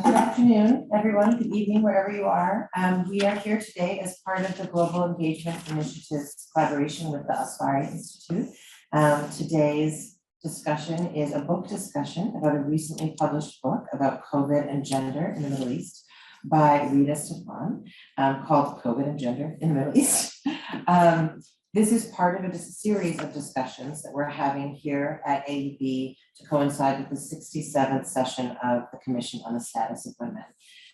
Good afternoon, everyone. Good evening, wherever you are. We are here today as part of the Global Engagement Initiative's collaboration with the Asfari Institute. Today's discussion is a book discussion about a recently published book about COVID and gender in the Middle East by Rita Stephan, called COVID and Gender in the Middle East. This is part of a series of discussions that we're having here at AUB to coincide with the 67th session of the Commission on the Status of Women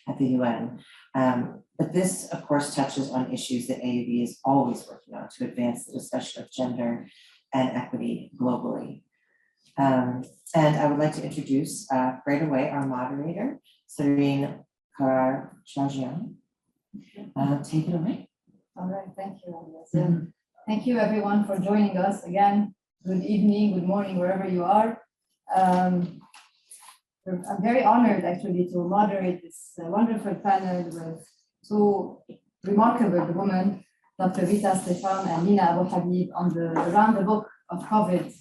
at the UN. But this, of course, touches on issues that AUB is always working on to advance the discussion of gender and equity globally. And I would like to introduce right away our moderator, Sarine Karajerjian. Take it away. All right, thank you. Thank you everyone for joining us again. Good evening, good morning, wherever you are. I'm very honored actually to moderate this wonderful panel with two remarkable women, Dr. Rita Stephan and Lina Abou-Habib, around the book of COVID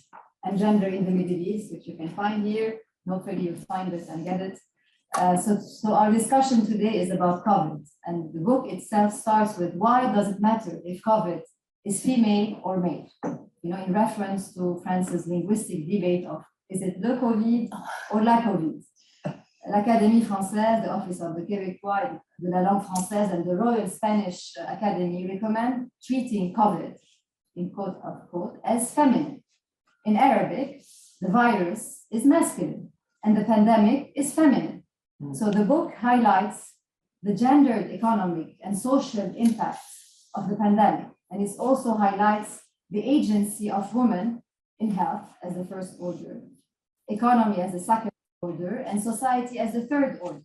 and gender in the Middle East, which you can find here. Hopefully you'll find it and get it. So our discussion today is about COVID, and the book itself starts with why does it matter if COVID is female or male? You know, in reference to France's linguistic debate of is it le Covid or la Covid? L'Académie Française, the Office of the Québécois de la Langue Française, and the Royal Spanish Academy recommend treating COVID, in quote unquote, as feminine. In Arabic, the virus is masculine and the pandemic is feminine. So the book highlights the gendered economic and social impacts of the pandemic. And it also highlights the agency of women in health as the first order, economy as the second order, and society as the third order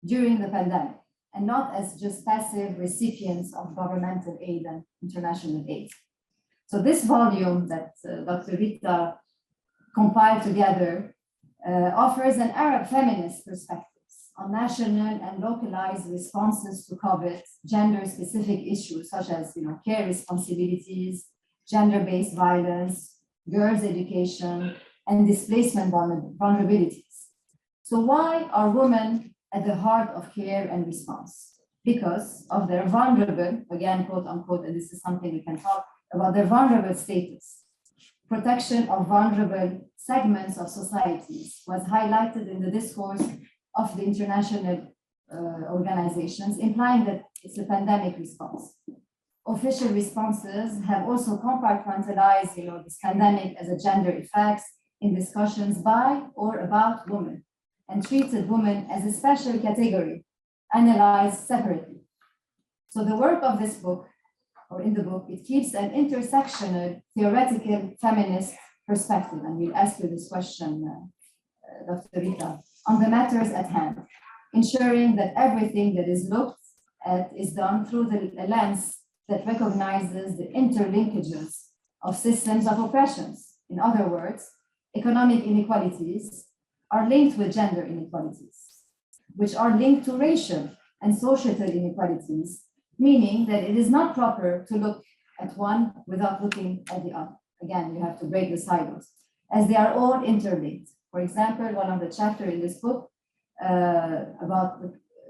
during the pandemic, and not as just passive recipients of governmental aid and international aid. So this volume that Dr. Rita compiled together offers an Arab feminist perspective on national and localized responses to COVID, gender-specific issues such as care responsibilities, gender-based violence, girls' education, and displacement vulnerabilities. So why are women at the heart of care and response? Because of their vulnerable, again, quote unquote, and this is something we can talk about, their vulnerable status. Protection of vulnerable segments of societies was highlighted in the discourse of the international organizations, implying that it's a pandemic response. Official responses have also compartmentalized this pandemic as a gender effects in discussions by or about women, and treated women as a special category, analyzed separately. So the work of this book, or in the book, it keeps an intersectional theoretical feminist perspective, and we'll ask you this question, Dr. Rita, on the matters at hand, ensuring that everything that is looked at is done through the lens that recognizes the interlinkages of systems of oppressions. In other words, economic inequalities are linked with gender inequalities, which are linked to racial and societal inequalities, meaning that it is not proper to look at one without looking at the other. Again, you have to break the silos, as they are all interlinked. For example, one of the chapters in this book about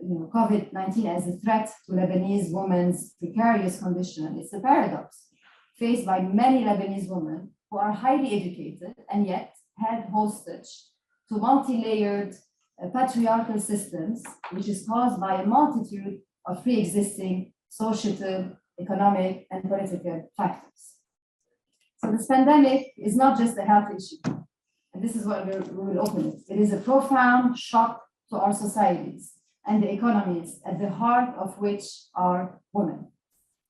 COVID-19 as a threat to Lebanese women's precarious condition. It's a paradox faced by many Lebanese women who are highly educated and yet held hostage to multi-layered patriarchal systems, which is caused by a multitude of pre-existing societal, economic, and political factors. So this pandemic is not just a health issue. And this is what we will open it. It is a profound shock to our societies and the economies, at the heart of which are women.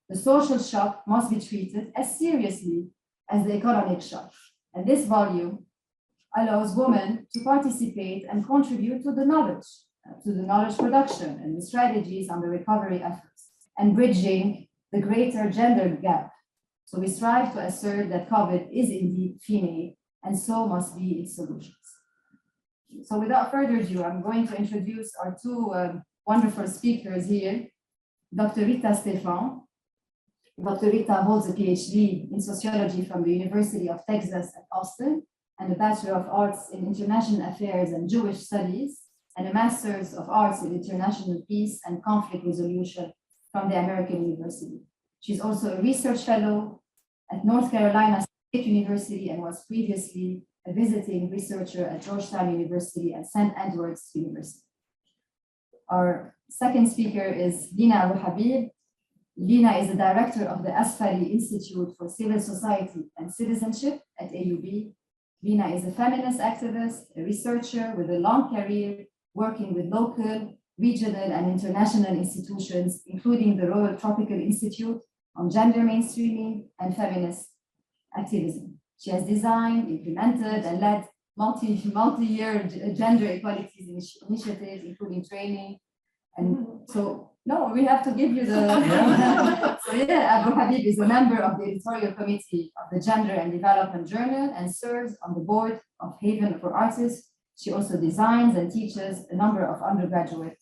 The social shock must be treated as seriously as the economic shock. And this volume allows women to participate and contribute to the knowledge production and the strategies on the recovery efforts, and bridging the greater gender gap. So we strive to assert that COVID is indeed female, and so must be its solutions. So without further ado, I'm going to introduce our two wonderful speakers here. Dr. Rita Stephan. Dr. Rita holds a PhD in sociology from the University of Texas at Austin, and a Bachelor of Arts in International Affairs and Jewish Studies and a Master's of Arts in International Peace and Conflict Resolution from the American University. She's also a research fellow at North Carolina State University and was previously a visiting researcher at Georgetown University and St. Edward's University. Our second speaker is Lina Abou-Habib. Lina is the director of the Asfari Institute for Civil Society and Citizenship at AUB. Lina is a feminist activist, a researcher with a long career working with local, regional, and international institutions, including the Royal Tropical Institute on Gender Mainstreaming and Feminist Activism. She has designed, implemented, and led multi-year gender equalities initiatives, including training. And so, no, we have to give you the. So yeah, Abou-Habib is a member of the editorial committee of the Gender and Development Journal and serves on the board of Haven for Artists. She also designs and teaches a number of undergraduate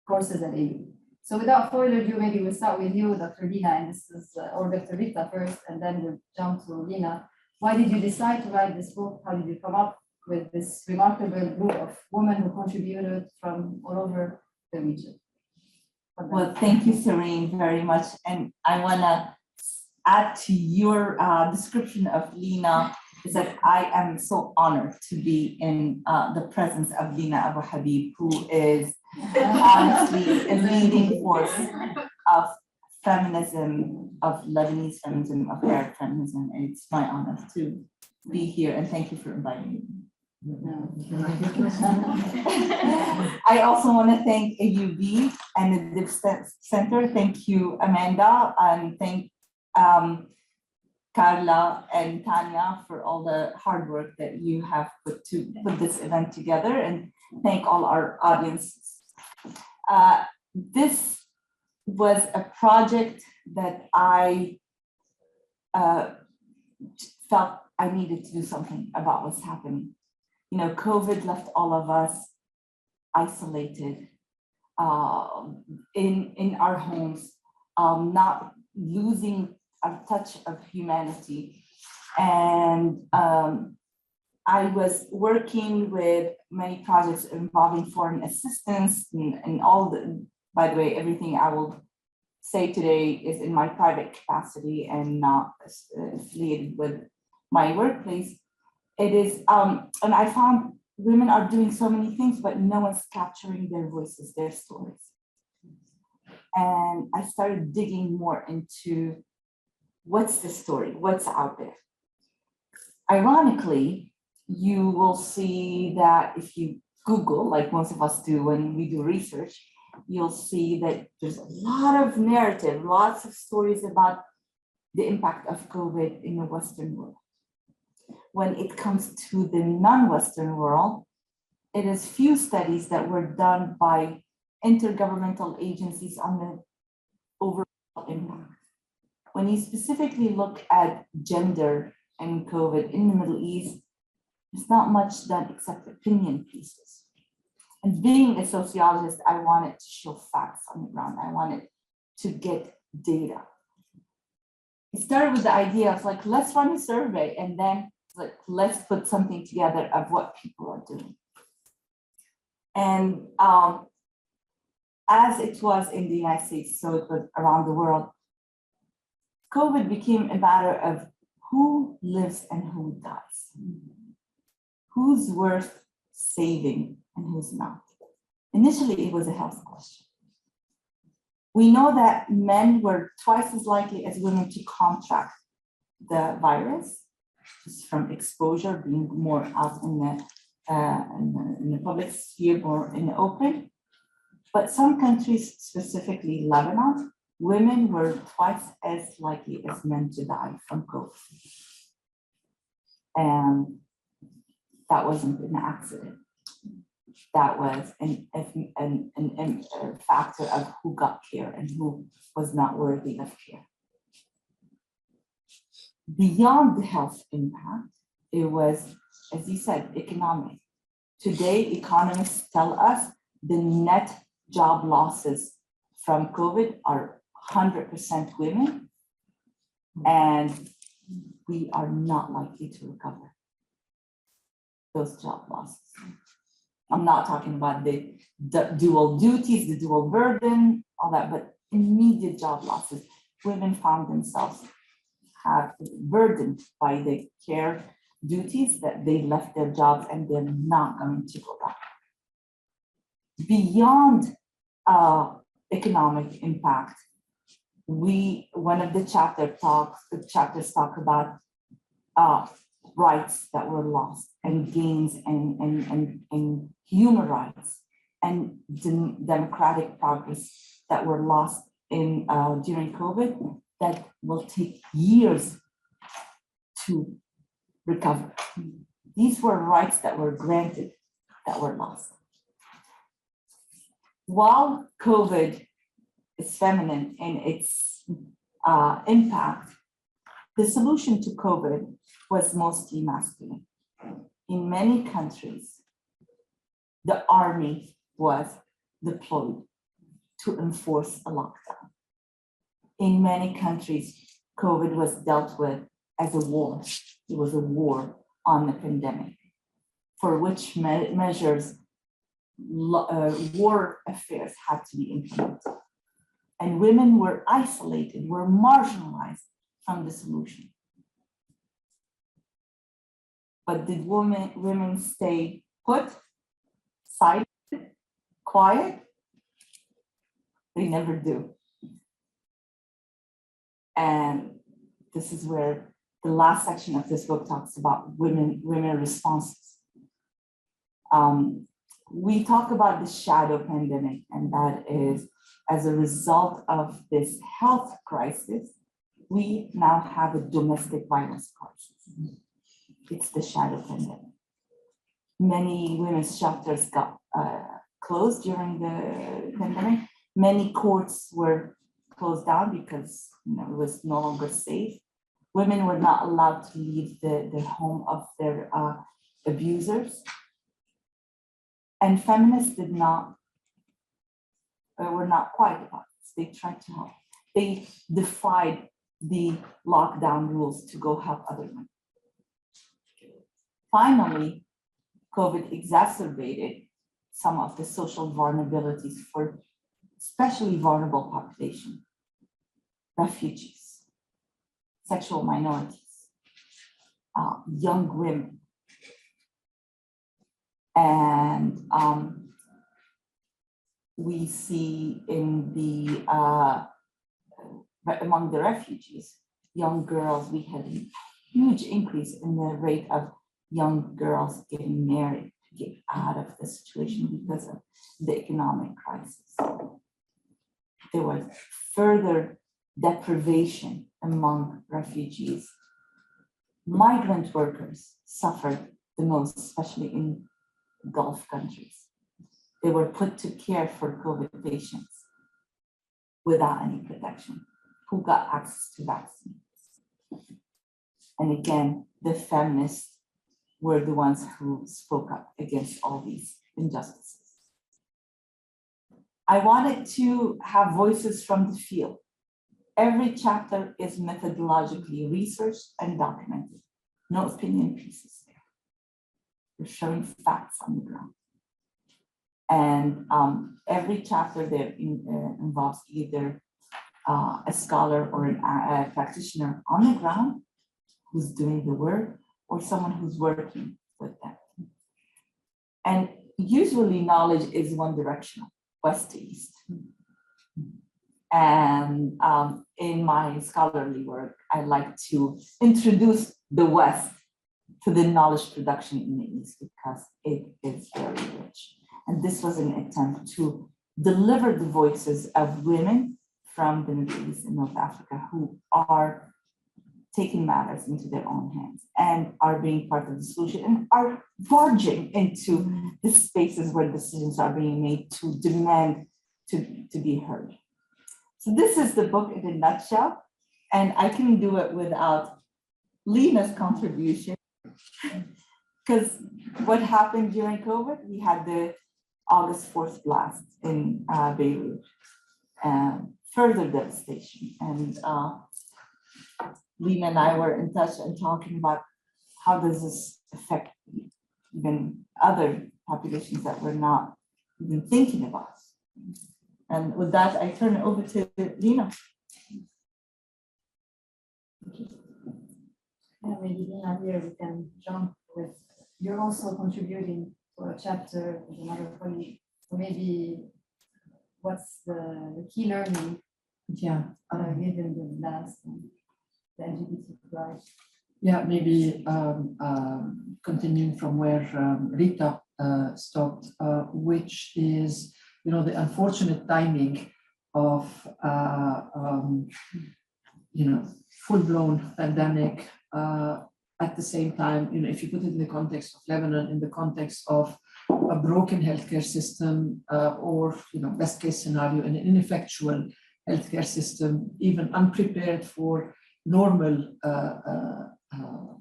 courses at AU. So without further ado, maybe we'll start with you, Dr. Lina, and this is, or Dr. Rita first, and then we'll jump to Lina. Why did you decide to write this book? How did you come up with this remarkable group of women who contributed from all over the region? Well, thank you, Sarine, very much. And I want to add to your description of Lina is that I am so honored to be in the presence of Lina Abou-Habib, who is honestly a leading force of feminism, of Lebanese feminism, of Arab feminism. And it's my honor to be here, and thank you for inviting me. I also want to thank AUB and the DIP Center. Thank you, Amanda, and thank Carla and Tanya for all the hard work that you have put to put this event together, and thank all our audiences. This was a project that I felt I needed to do something about what's happening. You know, COVID left all of us isolated in our homes, not losing a touch of humanity. And I was working with many projects involving foreign assistance and all the, by the way, everything I will say today is in my private capacity and not affiliated with my workplace. It is, and I found women are doing so many things, but no one's capturing their voices, their stories. And I started digging more into what's the story, what's out there. Ironically, you will see that if you Google, like most of us do when we do research, you'll see that there's a lot of narrative, lots of stories about the impact of COVID in the Western world. When it comes to the non-Western world, it is few studies that were done by intergovernmental agencies on the overall impact. When you specifically look at gender and COVID in the Middle East, there's not much done except opinion pieces. And being a sociologist, I wanted to show facts on the ground. I wanted to get data. It started with the idea of like, let's run a survey and then like, let's put something together of what people are doing. And as it was in the United States, so it was around the world, COVID became a matter of who lives and who dies. Who's worth saving and who's not. Initially, it was a health question. We know that men were twice as likely as women to contract the virus, just from exposure, being more out in the public sphere, more in the open. But some countries, specifically Lebanon, women were twice as likely as men to die from COVID. And that wasn't an accident. That was a factor of who got care and who was not worthy of care. Beyond the health impact, it was, as you said, economic. Today, economists tell us the net job losses from COVID are 100% women, and we are not likely to recover those job losses. I'm not talking about the dual duties, the dual burden, all that, but immediate job losses. Women found themselves burdened by the care duties that they left their jobs and they're not going to go back. Beyond economic impact, one of the chapters talk about rights that were lost and gains and human rights and democratic progress that were lost in during COVID that will take years to recover. These were rights that were granted that were lost. While COVID is feminine in its impact, the solution to COVID was mostly masculine. In many countries, the army was deployed to enforce a lockdown. In many countries, COVID was dealt with as a war. It was a war on the pandemic, for which measures war affairs had to be implemented. And women were isolated, were marginalized from the solution. But did women stay put, silent, quiet? They never do. And this is where the last section of this book talks about women responses. We talk about the shadow pandemic, and that is as a result of this health crisis, we now have a domestic violence crisis. It's the shadow pandemic. Many women's shelters got closed during the pandemic. Many courts were closed down because it was no longer safe. Women were not allowed to leave the home of their abusers. And feminists were not quiet about this. They tried to help. They defied the lockdown rules to go help other women. Finally, COVID exacerbated some of the social vulnerabilities for especially vulnerable population, refugees, sexual minorities, young women. And we see in the, among the refugees, young girls, we had a huge increase in the rate of young girls getting married to get out of the situation because of the economic crisis. There was further deprivation among refugees. Migrant workers suffered the most, especially in Gulf countries. They were put to care for COVID patients without any protection. Who got access to vaccines? And again, the feminists were the ones who spoke up against all these injustices. I wanted to have voices from the field. Every chapter is methodologically researched and documented. No opinion pieces there. We're showing facts on the ground. And every chapter there involves either a scholar or a practitioner on the ground who's doing the work, or someone who's working with them. And usually knowledge is one directional, west to east. And in my scholarly work, I like to introduce the West to the knowledge production in the East because it is very rich. And this was an attempt to deliver the voices of women from the Middle East and North Africa who are taking matters into their own hands and are being part of the solution and are barging into the spaces where decisions are being made to demand to be heard. So this is the book in a nutshell, and I can do it without Lina's contribution, because what happened during COVID, we had the August 4th blast in Beirut, further devastation. And Lina and I were in touch and talking about how does this affect even other populations that we're not even thinking about. And with that, I turn it over to Lina. Yeah, maybe Lina, here we can jump with, you're also contributing to a chapter with another colleague. So maybe what's the key learning given the last the LGBT rights? Yeah, maybe continuing from where Rita stopped, which is, the unfortunate timing of, full-blown pandemic. At the same time, if you put it in the context of Lebanon, in the context of a broken healthcare system, or best case scenario, an ineffectual healthcare system, even unprepared for normal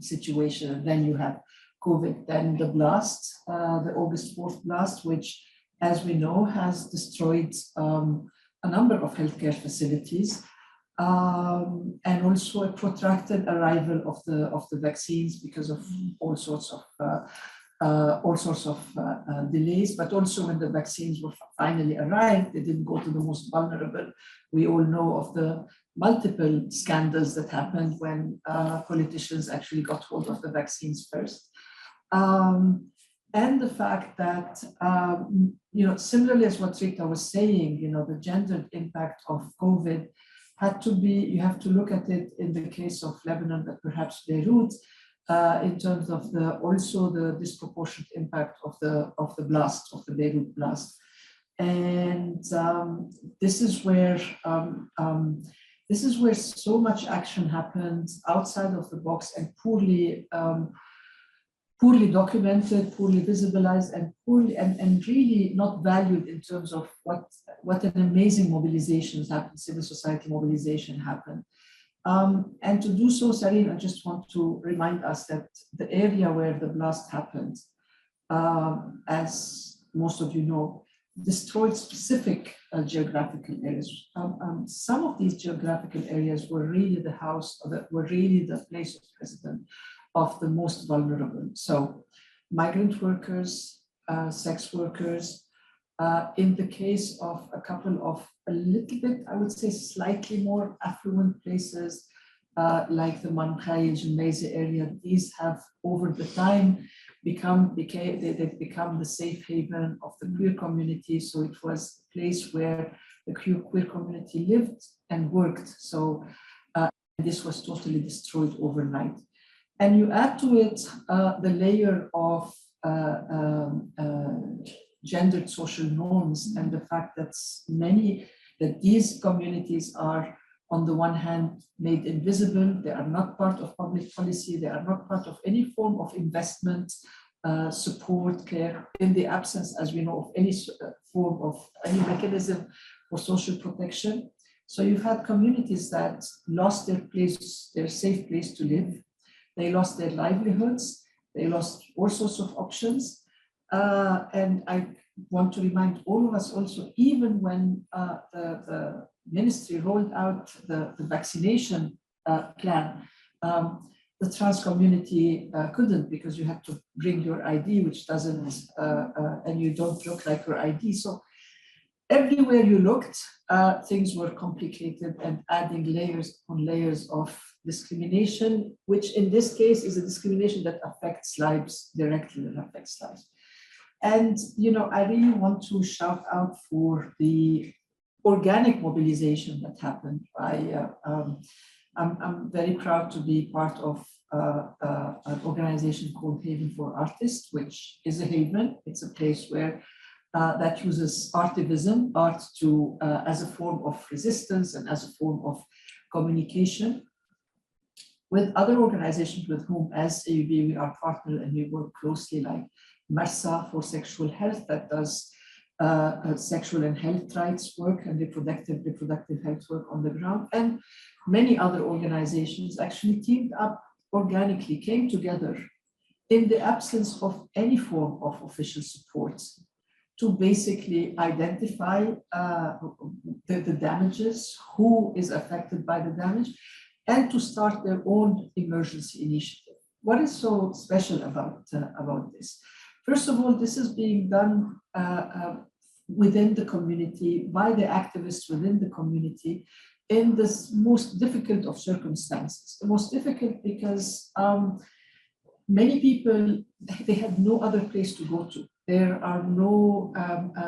situation. And then you have COVID, then the blast, the August 4th blast, which, as we know, has destroyed a number of healthcare facilities, and also a protracted arrival of the vaccines because of all sorts of delays. But also when the vaccines were finally arrived, they didn't go to the most vulnerable. We all know of the multiple scandals that happened when politicians actually got hold of the vaccines first. And the fact that, similarly as what Rita was saying, the gendered impact of COVID had to be, you have to look at it in the case of Lebanon, but perhaps Beirut, in terms of also the disproportionate impact of the blast, of the Beirut blast. And this is where so much action happened outside of the box and poorly documented, poorly visibilized, and really not valued in terms of what an amazing mobilizations happened, civil society mobilization happened. And to do so, Sarine, I just want to remind us that the area where the blast happened, as most of you know, destroyed specific geographical areas. Some of these geographical areas were really the place of residence of the most vulnerable. So migrant workers, sex workers, in the case of a couple of a little bit, I would say slightly more affluent places, like the Mankhayj and Meze area, these have over the time they've become the safe haven of the queer community. So it was a place where the queer community lived and worked. So this was totally destroyed overnight. And you add to it the layer of gendered social norms and the fact that these communities are, on the one hand, made invisible. They are not part of public policy. They are not part of any form of investment, support, care, in the absence, as we know, of any form of any mechanism for social protection. So you've had communities that lost their safe place to live. They lost their livelihoods. They lost all sorts of options. And I want to remind all of us also, even when the ministry rolled out the vaccination plan, the trans community couldn't, because you had to bring your ID, which doesn't, and you don't look like your ID. So everywhere you looked, things were complicated and adding layers on layers of discrimination, which in this case is a discrimination that affects lives directly, that affects lives. And, I really want to shout out for the organic mobilization that happened. I'm very proud to be part of an organization called Haven for Artists, which is a haven. It's a place where that uses artivism, art to as a form of resistance and as a form of communication with other organizations with whom, as AUB, we are partnered and we work closely, like MARSA for sexual health, that does sexual and health rights work and reproductive health work on the ground, and many other organizations actually teamed up organically, came together in the absence of any form of official support to basically identify the damages, who is affected by the damage, and to start their own emergency initiative. What is so special about this? First of all, this is being done within the community, by the activists within the community, in this most difficult of circumstances. The most difficult because many people, they had no other place to go to. There are no,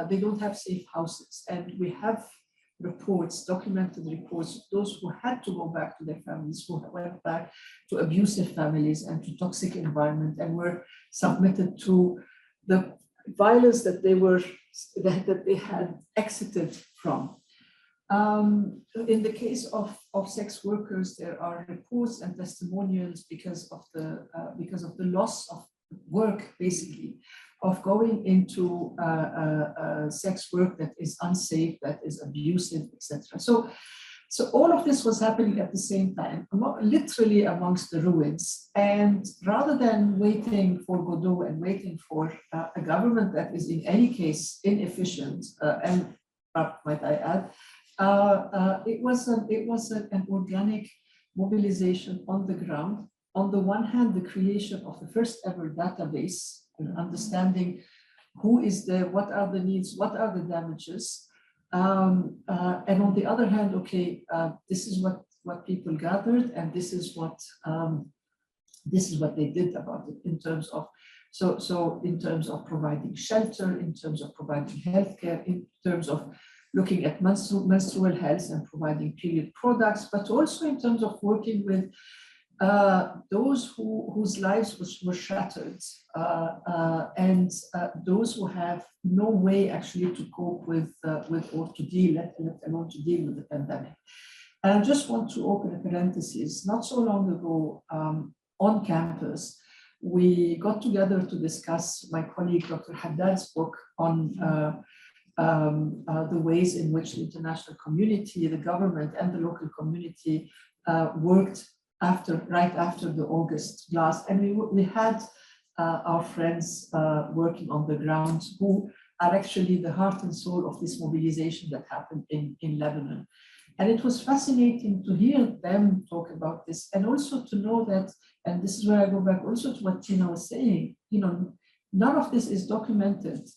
they don't have safe houses. And we have reports, documented reports of those who had to go back to their families, who went back to abusive families and to toxic environment and were submitted to the violence that they had exited from. In the case of sex workers, there are reports and testimonials because of the loss of work, basically, of going into sex work that is unsafe, that is abusive, etc. So all of this was happening at the same time, literally amongst the ruins. And rather than waiting for Godot and waiting for a government that is in any case inefficient, and might I add, it was an organic mobilization on the ground. On the one hand, the creation of the first ever database, and understanding who is there, what are the needs, what are the damages, and on the other hand, okay, this is what people gathered, and this is what they did about it in terms of in terms of providing shelter, in terms of providing healthcare, in terms of looking at menstrual health and providing period products, but also in terms of working with those whose lives were shattered and those who have no way actually to cope with or to deal, let alone to deal with the pandemic. And I just want to open a parenthesis. Not so long ago, on campus, we got together to discuss my colleague Dr. Haddad's book on the ways in which the international community, the government, and the local community worked right after the August blast. And we had our friends working on the ground who are actually the heart and soul of this mobilization that happened in Lebanon. And it was fascinating to hear them talk about this, and also to know that, and this is where I go back also to what Tina was saying, none of this is documented.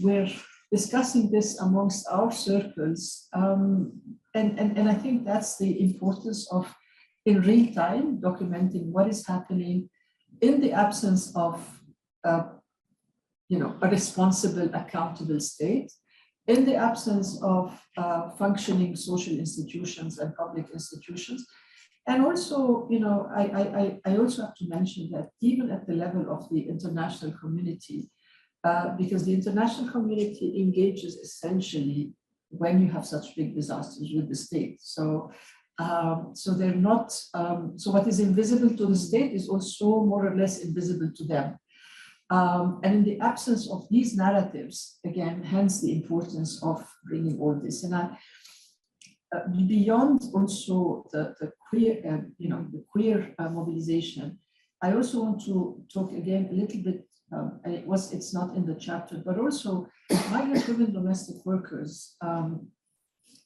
We're discussing this amongst our circles. And I think that's the importance of, in real time, documenting what is happening in the absence of a responsible, accountable state, in the absence of functioning social institutions and public institutions. And also, I also have to mention that even at the level of the international community, because the international community engages essentially when you have such big disasters with the state. So they're not, so what is invisible to the state is also more or less invisible to them. And in the absence of these narratives, again, hence the importance of bringing all this. And beyond also the queer, the queer mobilization, I also want to talk again a little bit, and it's not in the chapter, but also migrant women domestic workers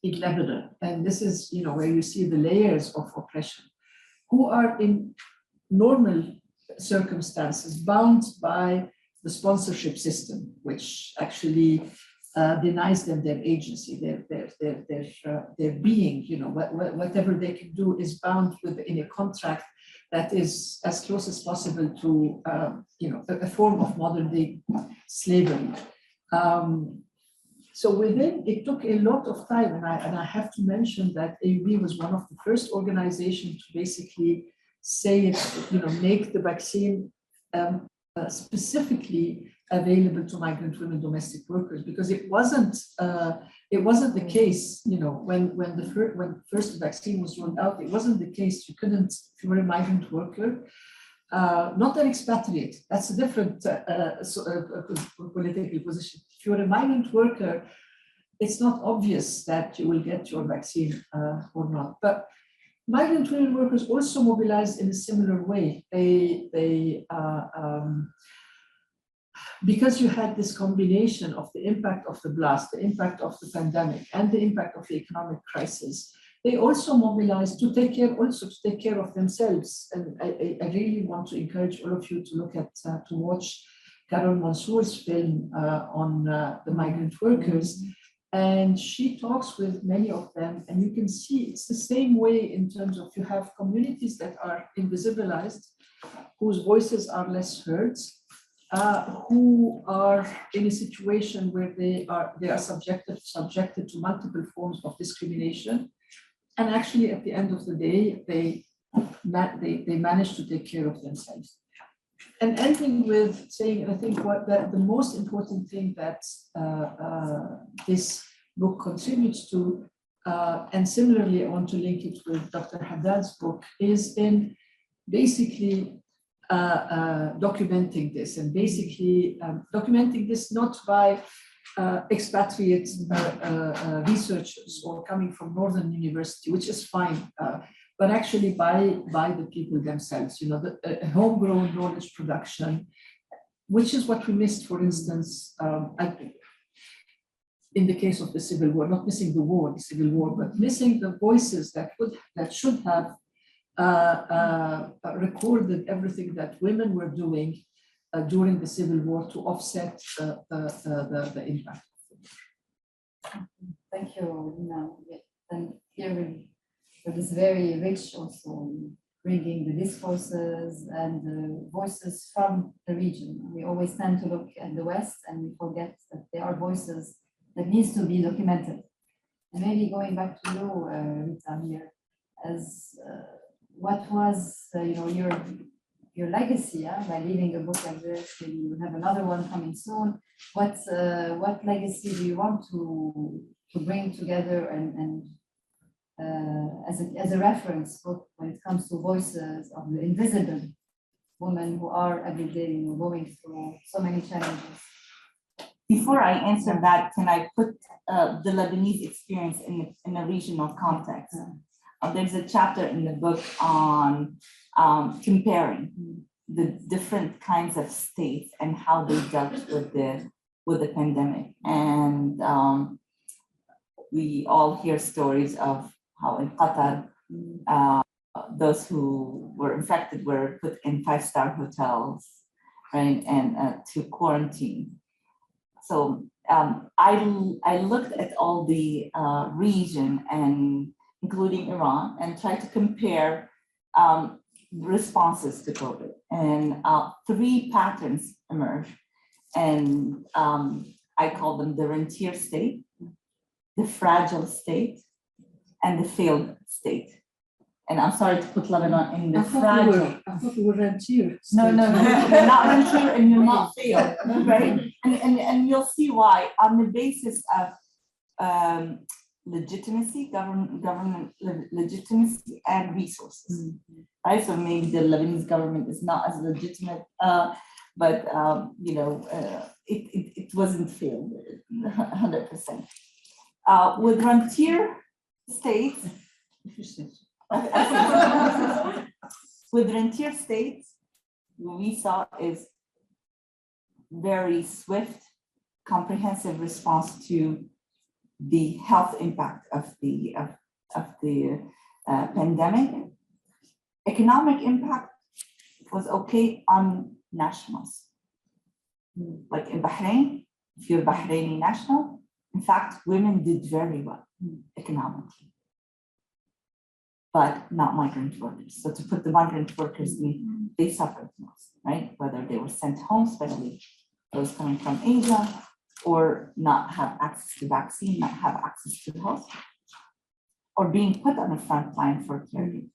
in Lebanon. And this is, where you see the layers of oppression, who are in normal circumstances bound by the sponsorship system, which actually denies them their agency, their being. Whatever they can do is bound in a contract that is as close as possible to a form of modern day slavery. So it took a lot of time, and I have to mention that AUB was one of the first organizations to basically say, make the vaccine specifically available to migrant women domestic workers, because it wasn't the case, when first vaccine was rolled out, it wasn't the case. You couldn't, if you were a migrant worker, not an expatriate, that's a different political position. If you're a migrant worker, it's not obvious that you will get your vaccine or not. But migrant women workers also mobilized in a similar way. Because you had this combination of the impact of the blast, the impact of the pandemic, and the impact of the economic crisis, they also mobilized to take care of themselves. And I really want to encourage all of you to look at, to watch Carol Mansour's film on the migrant workers. And she talks with many of them, and you can see it's the same way in terms of you have communities that are invisibilized, whose voices are less heard, who are in a situation where they are subjected to multiple forms of discrimination. And actually, at the end of the day, they manage to take care of themselves. And ending with saying, I think the most important thing that this book contributes to, and similarly I want to link it with Dr. Haddad's book, is in basically documenting this, and basically documenting this not by expatriate researchers or coming from Northern University, which is fine, but actually by the people themselves, you know, the homegrown knowledge production, which is what we missed, for instance, in the case of the Civil War, not missing the war, the Civil War, but missing the voices that should have recorded everything that women were doing during the Civil War to offset the impact. Thank you, Lina. And here it is very rich also bringing the discourses and the voices from the region. We always tend to look at the West and we forget that there are voices that needs to be documented. And maybe going back to you, Rita, here, as what was you know, your legacy by leaving a book like this? Maybe you have another one coming soon. What legacy do you want to bring together and as a reference book when it comes to voices of the invisible women who are every day going through so many challenges? Before I answer that, can I put the Lebanese experience in a regional context? There's a chapter in the book on comparing the different kinds of states and how they dealt with the pandemic. And we all hear stories of how in Qatar, those who were infected were put in 5-star hotels, right, and to quarantine. So I looked at all the region, and including Iran, and tried to compare responses to COVID. And 3 patterns emerged. And I call them the rentier state, the fragile state, and the failed state. And I'm sorry to put Lebanon in the fragile. I thought we were rentier. No, you're not rentier and you're not failed, right? And you'll see why on the basis of legitimacy, government legitimacy and resources, right? So maybe the Lebanese government is not as legitimate, but you know, it wasn't failed 100%. With rentier states, with rentier states, what we saw is very swift, comprehensive response to the health impact of the pandemic. Economic impact was okay on nationals. Like in Bahrain, if you're Bahraini national, in fact, women did very well economically, but not migrant workers. So to put the migrant workers in, they suffered most, right? Whether they were sent home, especially those coming from Asia, or not have access to vaccine, not have access to health, or being put on the front line for caregiving.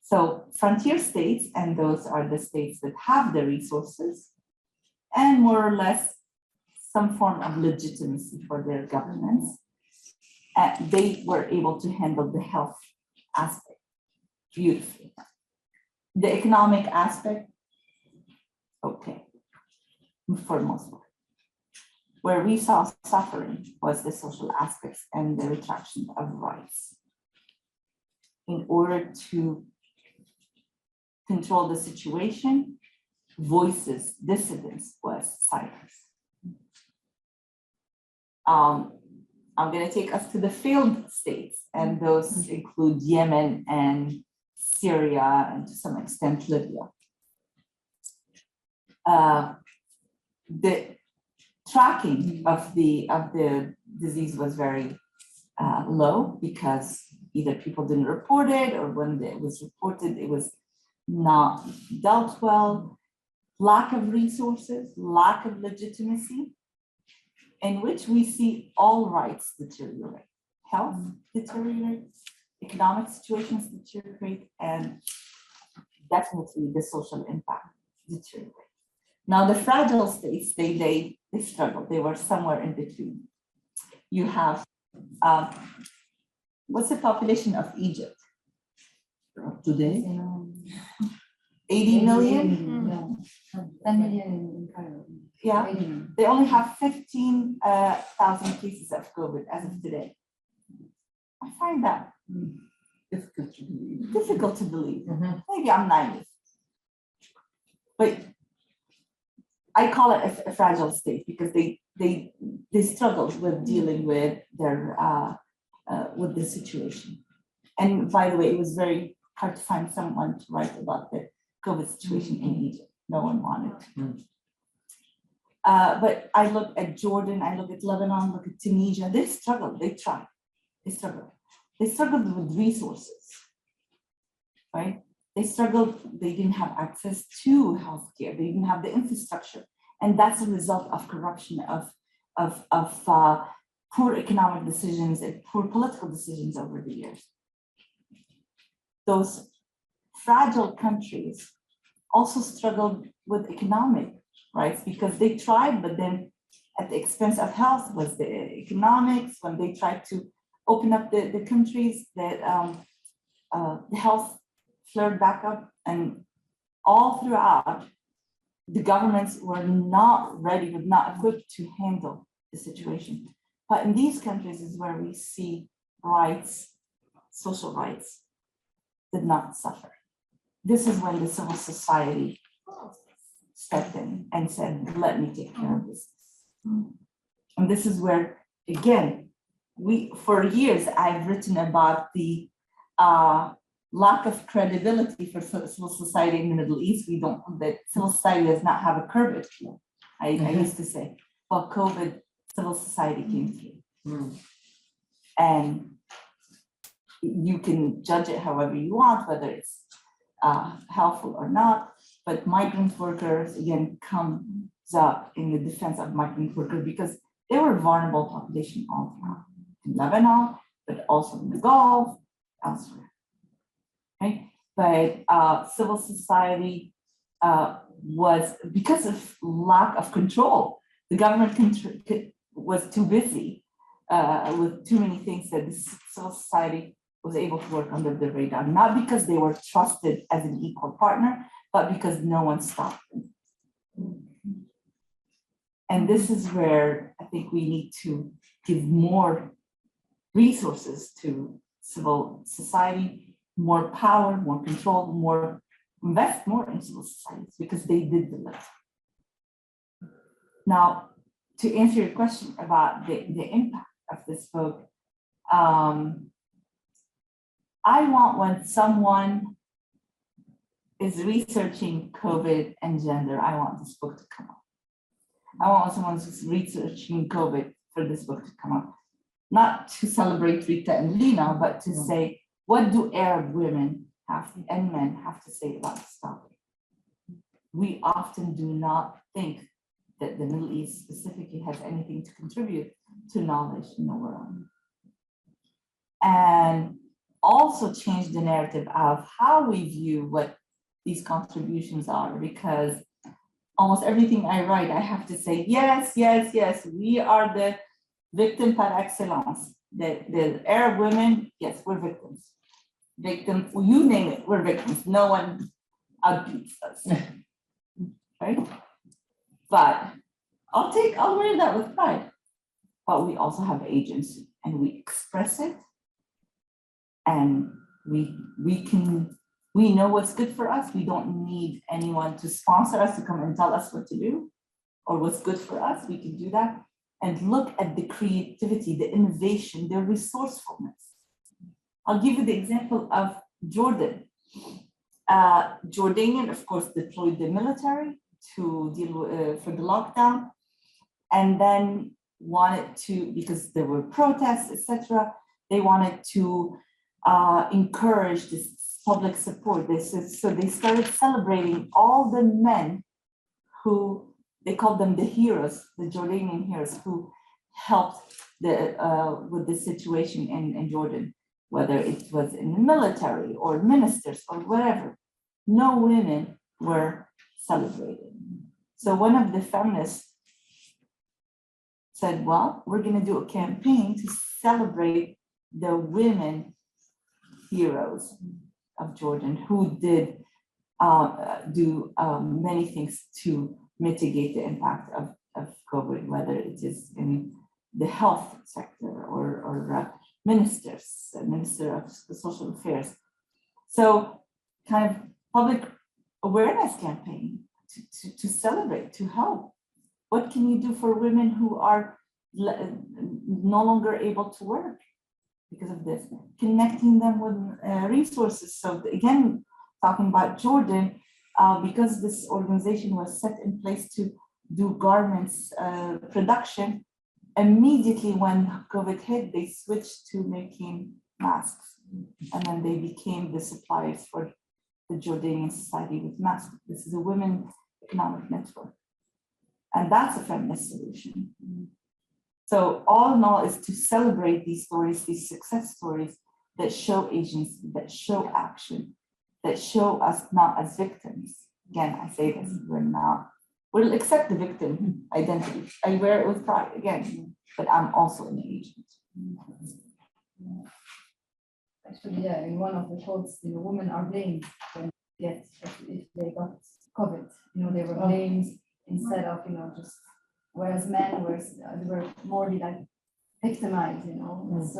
So frontier states, and those are the states that have the resources and more or less some form of legitimacy for their governments, they were able to handle the health aspect beautifully. The economic aspect, okay, for the most part. Where we saw suffering was the social aspects and the retraction of rights. In order to control the situation, voices, dissidents was silence. I'm going to take us to the failed states, and those include Yemen and Syria, and to some extent Libya. The tracking of the disease was very low, because either people didn't report it, or when it was reported, it was not dealt well. Lack of resources, lack of legitimacy, in which we see all rights deteriorate. Health deteriorates, economic situations deteriorate, and definitely the social impact deteriorate. Now, the fragile states, they struggled. They were somewhere in between. You have, what's the population of Egypt Today, 80 million? No, 10 million in Cairo. Yeah, 80 million. they only have 15,000 cases of COVID as of today. I find that difficult to believe. difficult to believe. Mhm. Maybe I'm naive. But I call it a fragile state, because they struggled with dealing with their with the situation. And by the way, it was very hard to find someone to write about the COVID situation in Egypt. No one wanted to. But I look at Jordan, I look at Lebanon, look at Tunisia. They struggled. They tried. They struggled. They struggled with resources, right? They struggled. They didn't have access to healthcare. They didn't have the infrastructure, and that's a result of corruption, of poor economic decisions and poor political decisions over the years. Those fragile countries also struggled with economic rights, because they tried, but then at the expense of health was the economics. When they tried to open up the countries, that the health flared back up, and all throughout, the governments were not ready, were not equipped to handle the situation. But in these countries is where we see rights, social rights, did not suffer. This is when the civil society stepped in and said, let me take care of this. And this is where, again, for years, I've written about the lack of credibility for civil society in the Middle East. That civil society does not have a curvature. I used to say, well, COVID, civil society came through. And you can judge it however you want, whether it's helpful or not, but migrant workers, again, comes up in the defense of migrant workers, because they were a vulnerable population all throughout in Lebanon, but also in the Gulf, elsewhere, right? But civil society was, because of lack of control, the government was too busy with too many things, that the civil society was able to work under the radar, not because they were trusted as an equal partner, but because no one stopped them. And this is where I think we need to give more resources to civil society, more power, more control, invest more in civil societies, because they did deliver. Now, to answer your question about the impact of this book, I want, when someone is researching COVID and gender, I want this book to come up. I want someone who's researching COVID for this book to come up. Not to celebrate Rita and Lina, but to say, what do Arab women and men have to say about this topic? We often do not think that the Middle East specifically has anything to contribute to knowledge in the world. And also change the narrative of how we view what these contributions are, because almost everything I write, I have to say, yes, yes, yes, we are the victim par excellence. The Arab women, yes, we're victims. Victims, well, you name it, we're victims. No one outbeats us, right? But I'll wear that with pride. But we also have agency, and we express it, and we know what's good for us. We don't need anyone to sponsor us to come and tell us what to do or what's good for us. We can do that. and look at the creativity, the innovation, the resourcefulness. I'll give you the example of Jordan. Jordanian, of course, deployed the military to deal for the lockdown, and then wanted to, because there were protests, etc., they wanted to encourage this public support. So they started celebrating all the men who, they called them the heroes, the Jordanian heroes, who helped with the situation in Jordan, whether it was in the military or ministers or whatever. No women were celebrated. So one of the feminists said, well, we're going to do a campaign to celebrate the women heroes of Jordan who did do many things to mitigate the impact of COVID, whether it is in the health sector or ministers, Minister of Social Affairs. So kind of public awareness campaign to celebrate, to help. What can you do for women who are no longer able to work because of this? Connecting them with resources. So again, talking about Jordan, because this organization was set in place to do garments production, immediately when COVID hit, they switched to making masks. And then they became the suppliers for the Jordanian society with masks. This is a women economic network. And that's a feminist solution. So all in all is to celebrate these stories, these success stories that show agency, that show action, that show us not as victims. Again, I say this, we'll accept the victim identity. I wear it with pride again, but I'm also an agent. Actually, yeah, in one of the quotes, women are blamed when if they got COVID. They were blamed instead of, just, whereas men were more like victimized, it's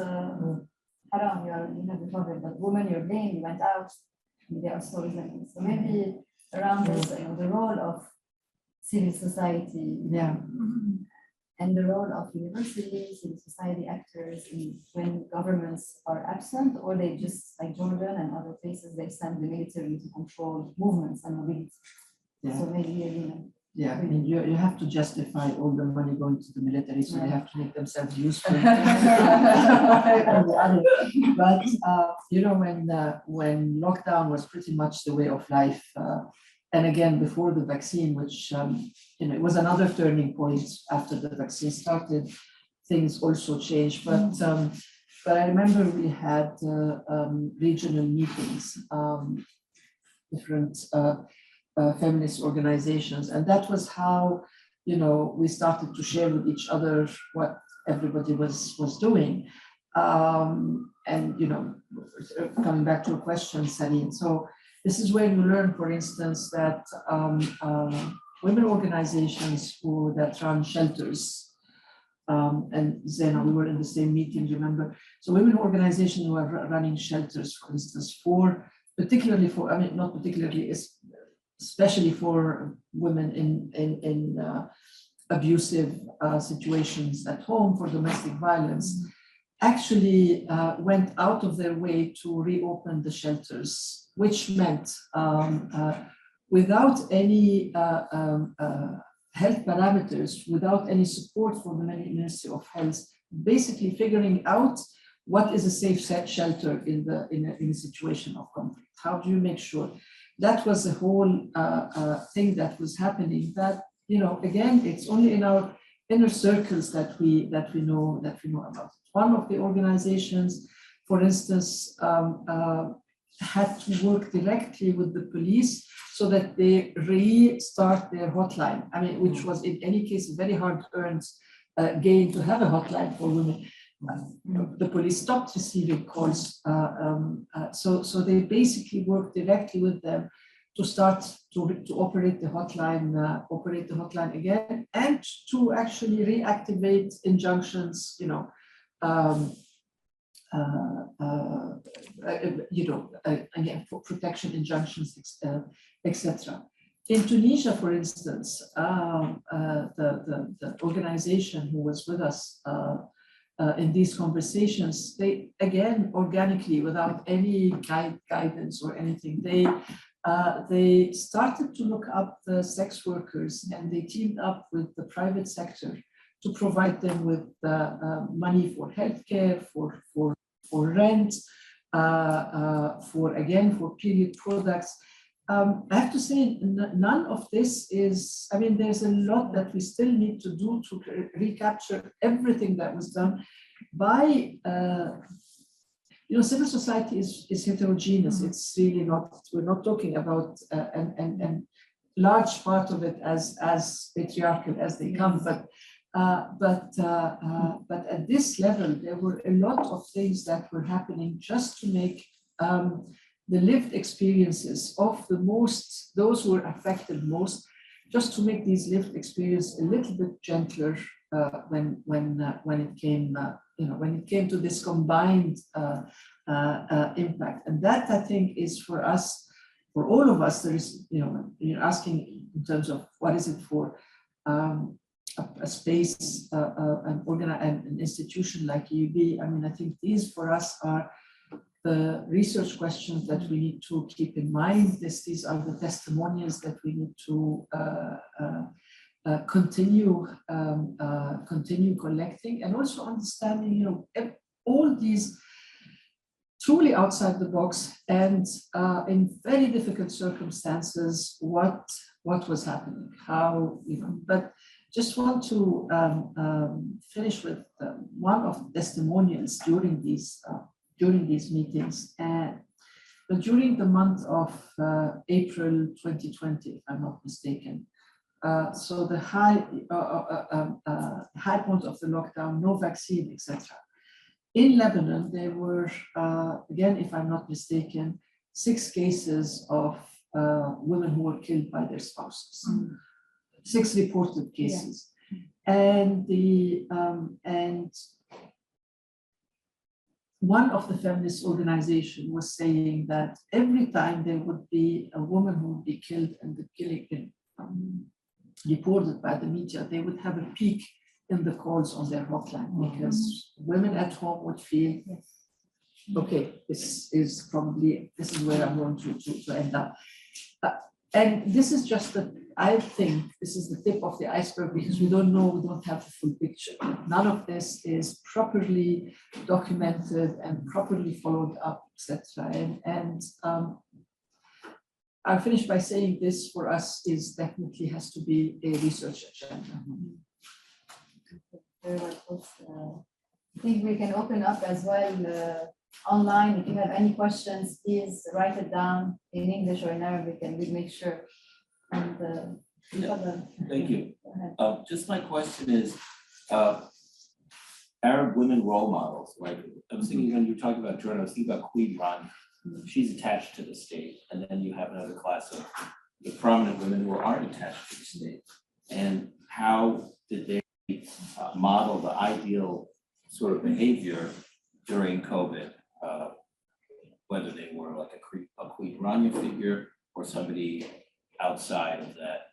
haram, you have the COVID, but women, you're blamed, you went out. There are stories like this. So maybe around this, the role of civil society, and the role of universities, civil society actors when governments are absent, or they just, like Jordan and other places, they send the military to control movements and mobility. So maybe, Yeah, I mean, you have to justify all the money going to the military, so they have to make themselves useful. But when lockdown was pretty much the way of life, and again before the vaccine, which it was another turning point after the vaccine started, things also changed. But I remember we had regional meetings, different feminist organizations, and that was how we started to share with each other what everybody was doing. And coming back to a question, Sarine, so this is where you learn, for instance, that women organizations that run shelters, and Zena, we were in the same meeting, remember? So women organizations who are running shelters, for instance, especially for women in abusive situations at home, for domestic violence, actually went out of their way to reopen the shelters, which meant without any health parameters, without any support from the Ministry of Health, basically figuring out what is a safe shelter in a situation of conflict. How do you make sure? That was the whole thing that was happening. That again, it's only in our inner circles that we know about it. One of the organizations, for instance, had to work directly with the police so that they restart their hotline. I mean, which was in any case a very hard-earned gain to have a hotline for women. The police stopped receiving calls, so they basically worked directly with them to start to operate the hotline again, and to actually reactivate injunctions, again, for protection injunctions, etc. In Tunisia, for instance, the organization who was with us in these conversations, they, again, organically, without any guidance or anything, they started to look up the sex workers, and they teamed up with the private sector to provide them with money for healthcare, for rent, for period products. I have to say, none of this is, I mean, there's a lot that we still need to do to recapture everything that was done by, civil society is heterogeneous. It's really not, we're not talking about, and large part of it as patriarchal as they come, but at this level, there were a lot of things that were happening just to make the lived experiences of those who were affected most, just to make these lived experiences a little bit gentler when it came, when it came to this combined impact. And that, I think, is for us, for all of us. There is, you're asking in terms of what is it for a space, an institution like EUB. I mean, I think these for us are the research questions that we need to keep in mind. These are the testimonials that we need to continue collecting, and also understanding, all these truly outside the box and in very difficult circumstances, what was happening, how, but just want to finish with one of the testimonials during these meetings. But during the month of April 2020, if I'm not mistaken, so the high point of the lockdown, no vaccine, etc. In Lebanon, there were, again, if I'm not mistaken, 6 cases of women who were killed by their spouses. 6 reported cases. Yeah. And one of the feminist organizations was saying that every time there would be a woman who would be killed and the killing reported by the media, they would have a peak in the calls on their hotline, because women at home would feel, okay, this is where I'm going to end up. And this is just I think this is the tip of the iceberg, because we don't have the full picture. None of this is properly documented and properly followed up, etc. And I'll finish by saying this for us definitely has to be a research agenda. Very well. I think we can open up as well online. If you have any questions, please write it down in English or in Arabic, and we'll make sure. And thank you. Just my question is, Arab women role models. Like, I was thinking when you were talking about Jordan, I was thinking about Queen Rania. She's attached to the state, and then you have another class of the prominent women who aren't attached to the state. And how did they model the ideal sort of behavior during COVID, whether they were like a Queen Rania figure or somebody outside of that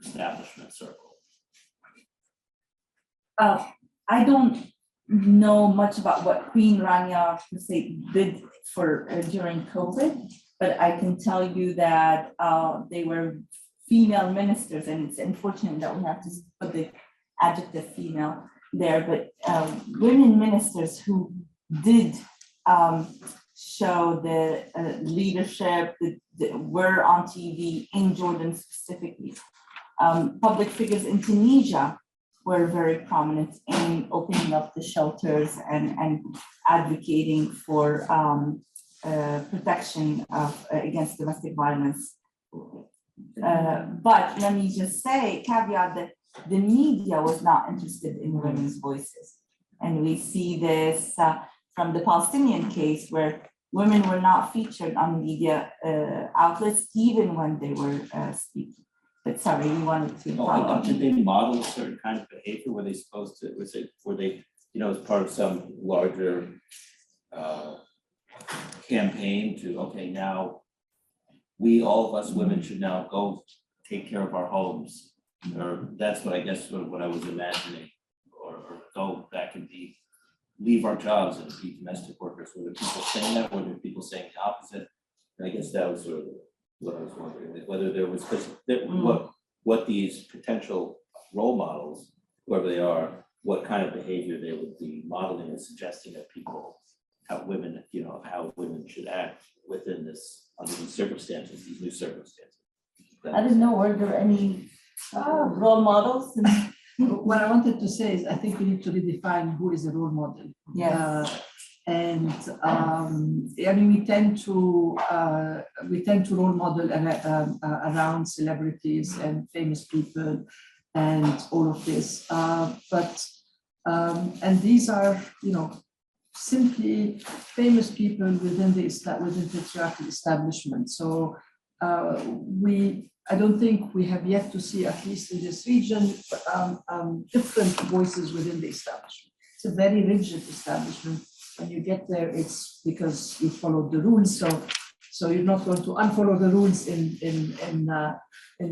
establishment circle? I don't know much about what Queen Rania per se did for during COVID, but I can tell you that they were female ministers, and it's unfortunate that we have to put the adjective female there, but women ministers who did show the leadership, were on TV in Jordan specifically. Public figures in Tunisia were very prominent in opening up the shelters and advocating for protection against domestic violence. But let me just say, caveat that the media was not interested in women's voices. And we see this from the Palestinian case, where women were not featured on media outlets, even when they were speaking. But sorry, you wanted to follow. Did they model a certain kind of behavior? Were they supposed to, were they, as part of some larger campaign to, okay, now all of us women should now go take care of our homes, or that's what I guess sort of what I was imagining, or go back and leave our jobs and be domestic workers. Were there people saying that? Were there people saying the opposite? And I guess that was sort of what I was wondering, like whether there was, what these potential role models, whoever they are, what kind of behavior they would be modeling and suggesting that people, how women, how women should act within this, under these circumstances, these new circumstances. I didn't know, were there any role models? What I wanted to say is I think we need to redefine who is a role model. Yes. And I mean, we tend to role model around celebrities and famous people and all of this. And these are, simply famous people within the patriarchal establishment. So I don't think we have yet to see, at least in this region, different voices within the establishment. It's a very rigid establishment. When you get there, it's because you followed the rules. So you're not going to unfollow the rules in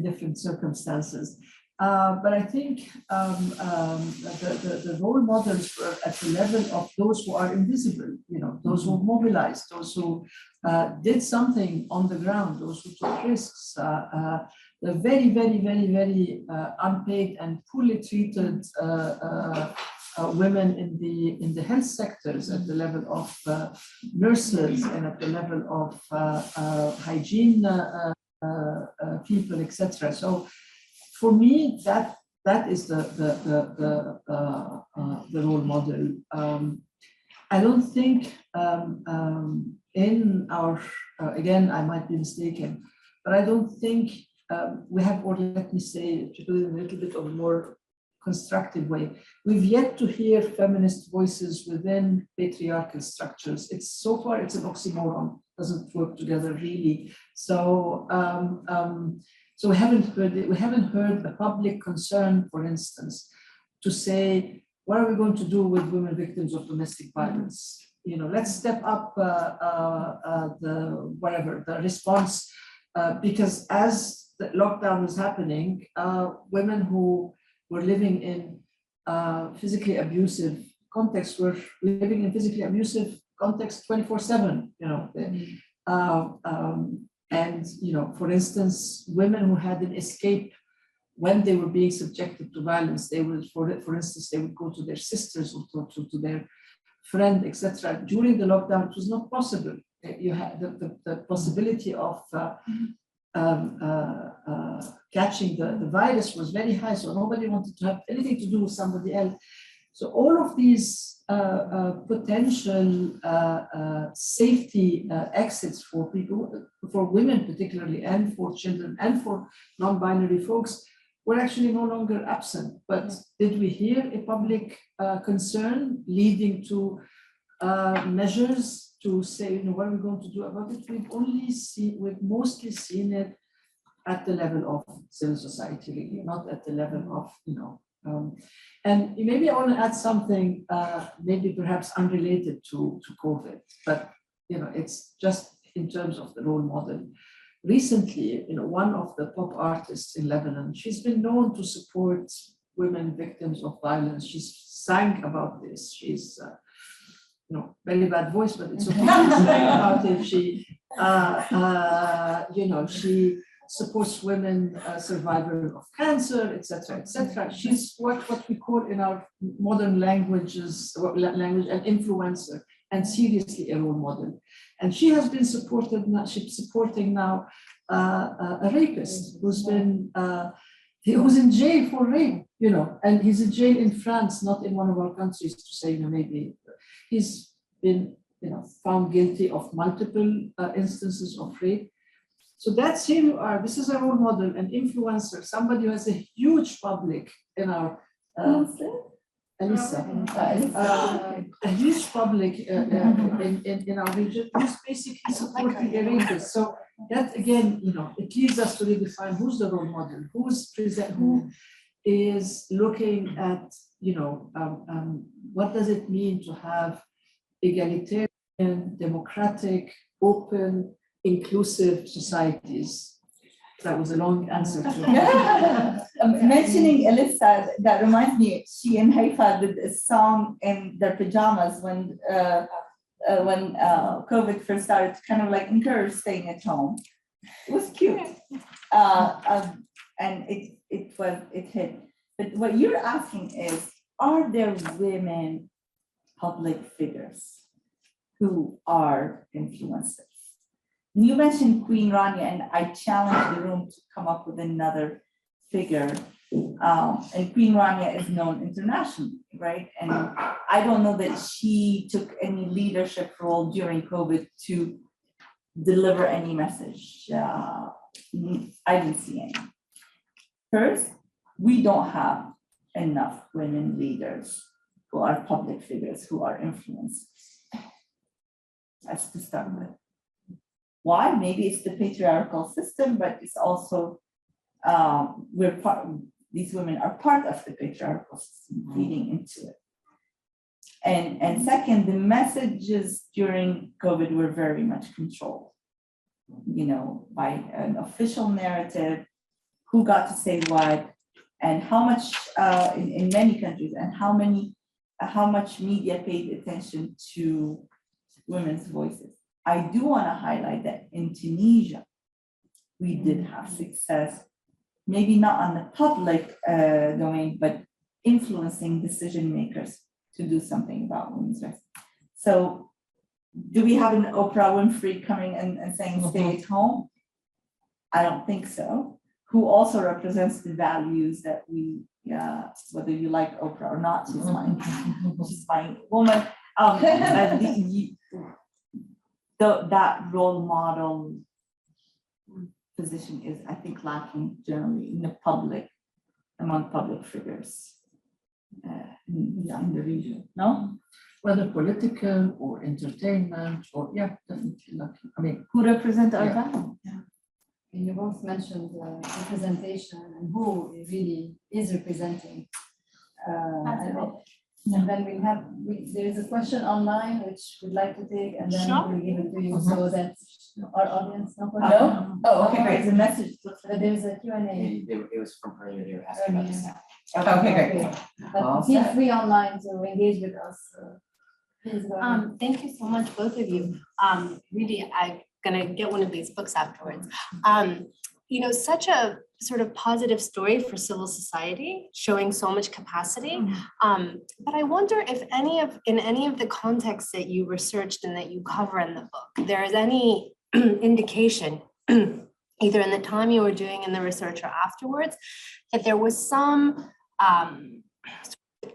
different circumstances. But I think the role models were at the level of those who are invisible, those who mobilized, those who did something on the ground, those who took risks, the very, very, very, very unpaid and poorly treated women in the health sectors at the level of nurses and at the level of hygiene people, etc. So for me, that is the role model. I don't think in our again, I might be mistaken, but I don't think we have, or let me say, to do it in a little bit of a more constructive way, we've yet to hear feminist voices within patriarchal structures. So far it's an oxymoron, doesn't work together really. So so we haven't heard the public concern, for instance, to say, what are we going to do with women victims of domestic violence? Let's step up the response, because as the lockdown was happening, women who were living in physically abusive contexts were living in physically abusive context 24/7. And for instance, women who had an escape when they were being subjected to violence, they would, for instance, they would go to their sisters or to their friend, etc. During the lockdown, it was not possible. You had the possibility of catching the virus was very high, so nobody wanted to have anything to do with somebody else. So all of these potential safety exits for people, for women particularly, and for children, and for non-binary folks, were actually no longer absent. But did we hear a public concern leading to measures to say, what are we going to do about it? We've mostly seen it at the level of civil society, really, not at the level of, and maybe I want to add something, maybe perhaps unrelated to COVID, but it's just in terms of the role model. Recently, one of the pop artists in Lebanon, she's been known to support women victims of violence. She's sang about this. She's, very bad voice, but it's okay. She's sang about it. She, she supports women survivors of cancer, etc., etc. She's what we call in our modern language an influencer, and seriously a role model. And she has been she's supporting now a rapist who's been who's in jail for rape, and he's in jail in France, not in one of our countries, to say, maybe he's been found guilty of multiple instances of rape. So that's here you are. This is a role model, an influencer, somebody who has a huge public in our a huge public in our region who's basically supporting a rapist. So that again, it leads us to redefine who's the role model, who is looking at, what does it mean to have egalitarian, democratic, open, inclusive societies. That was a long answer to Mentioning Alyssa, that reminds me, she and Haifa did a song in their pajamas when COVID first started, to kind of like encourage staying at home. It was cute. And it hit. But what you're asking is, are there women public figures who are influencers? You mentioned Queen Rania, and I challenged the room to come up with another figure. And Queen Rania is known internationally, right? And I don't know that she took any leadership role during COVID to deliver any message. I didn't see any. First, we don't have enough women leaders who are public figures, who are influencers. That's to start with. Why? Maybe it's the patriarchal system, but it's also these women are part of the patriarchal system feeding into it. And second, the messages during COVID were very much controlled, by an official narrative, who got to say what, and how much in many countries, and how much media paid attention to women's voices. I do want to highlight that in Tunisia, we did have success, maybe not on the public domain, but influencing decision makers to do something about women's rights. So do we have an Oprah Winfrey coming and saying stay at home? I don't think so. Who also represents the values that we, whether you like Oprah or not, she's my woman. That role model position is, I think, lacking generally in the public, among public figures in the region. No? whether political or entertainment or, yeah, definitely lacking. I mean, Who represent our Yeah. values? And you both mentioned representation and who really is representing. And then there is a question online which we'd like to take, and then we'll give it to you so that our audience. No? Oh, okay, great. It's a message. There's a Q&A. It was from earlier, they were asking about the sound. Okay, great. But feel free online to engage with us. Please go ahead. Thank you so much, both of you. Really, I'm gonna get one of these books afterwards. Such a sort of positive story for civil society, showing so much capacity. But I wonder if in any of the contexts that you researched and that you cover in the book, there is any indication, either in the time you were doing in the research or afterwards, that there was some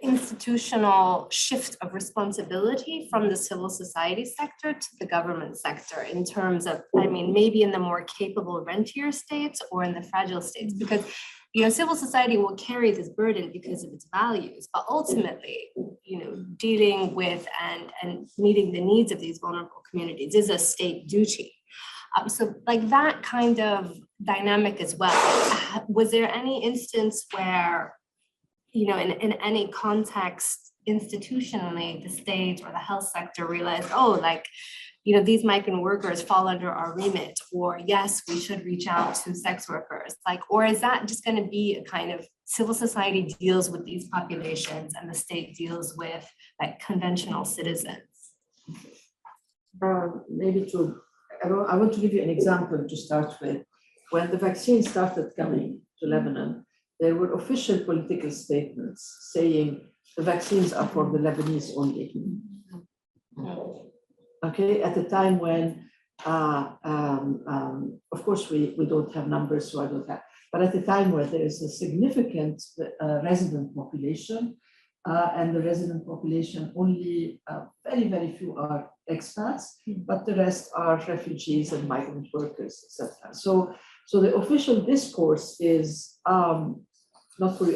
institutional shift of responsibility from the civil society sector to the government sector in terms of, maybe in the more capable rentier states or in the fragile states, because civil society will carry this burden because of its values, but ultimately, dealing with and meeting the needs of these vulnerable communities is a state duty. So like that kind of dynamic as well. Was there any instance where, in any context, institutionally, the state or the health sector realized, these migrant workers fall under our remit, or yes, we should reach out to sex workers, or is that just going to be a kind of civil society deals with these populations and the state deals with conventional citizens? I want to give you an example to start with. When the vaccine started coming to Lebanon, there were official political statements saying the vaccines are for the Lebanese only. Okay, at a time when, of course, we don't have numbers, so I don't have, but at a time where there is a significant resident population, and the resident population, only very, very few are expats, but the rest are refugees and migrant workers, etc. So the official discourse is not for,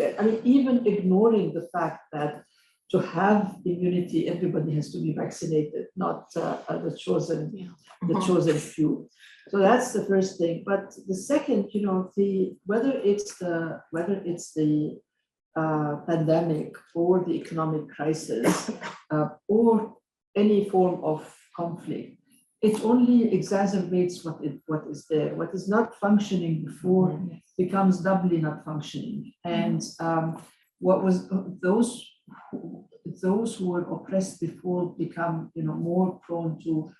even ignoring the fact that to have immunity, everybody has to be vaccinated, not the chosen few. So that's the first thing. But the second, whether it's the pandemic or the economic crisis or any form of conflict, it only exacerbates what is there. What is not functioning before becomes doubly not functioning. And what was those who were oppressed before become, more prone to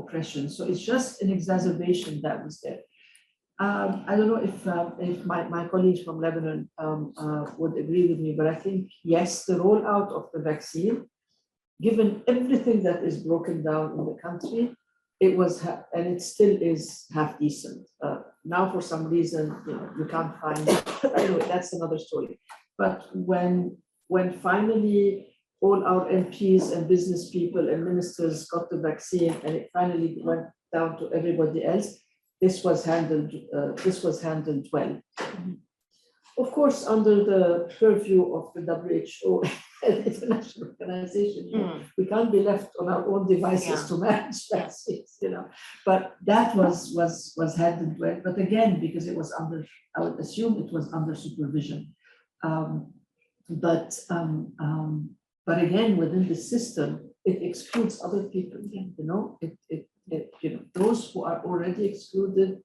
oppression. So it's just an exacerbation that was there. I don't know if my colleagues from Lebanon would agree with me, but I think, yes, the rollout of the vaccine, given everything that is broken down in the country, it was, and it still is half decent. Now, for some reason, you can't find it. Anyway, that's another story. But when finally all our MPs and business people and ministers got the vaccine and it finally went down to everybody else, this was handled well. Of course, under the purview of the WHO, an international organization, we can't be left on our own devices to manage vaccines, But that was handled well. But again, because it was under, I would assume it was under supervision. But again, within the system, it excludes other people. Those who are already excluded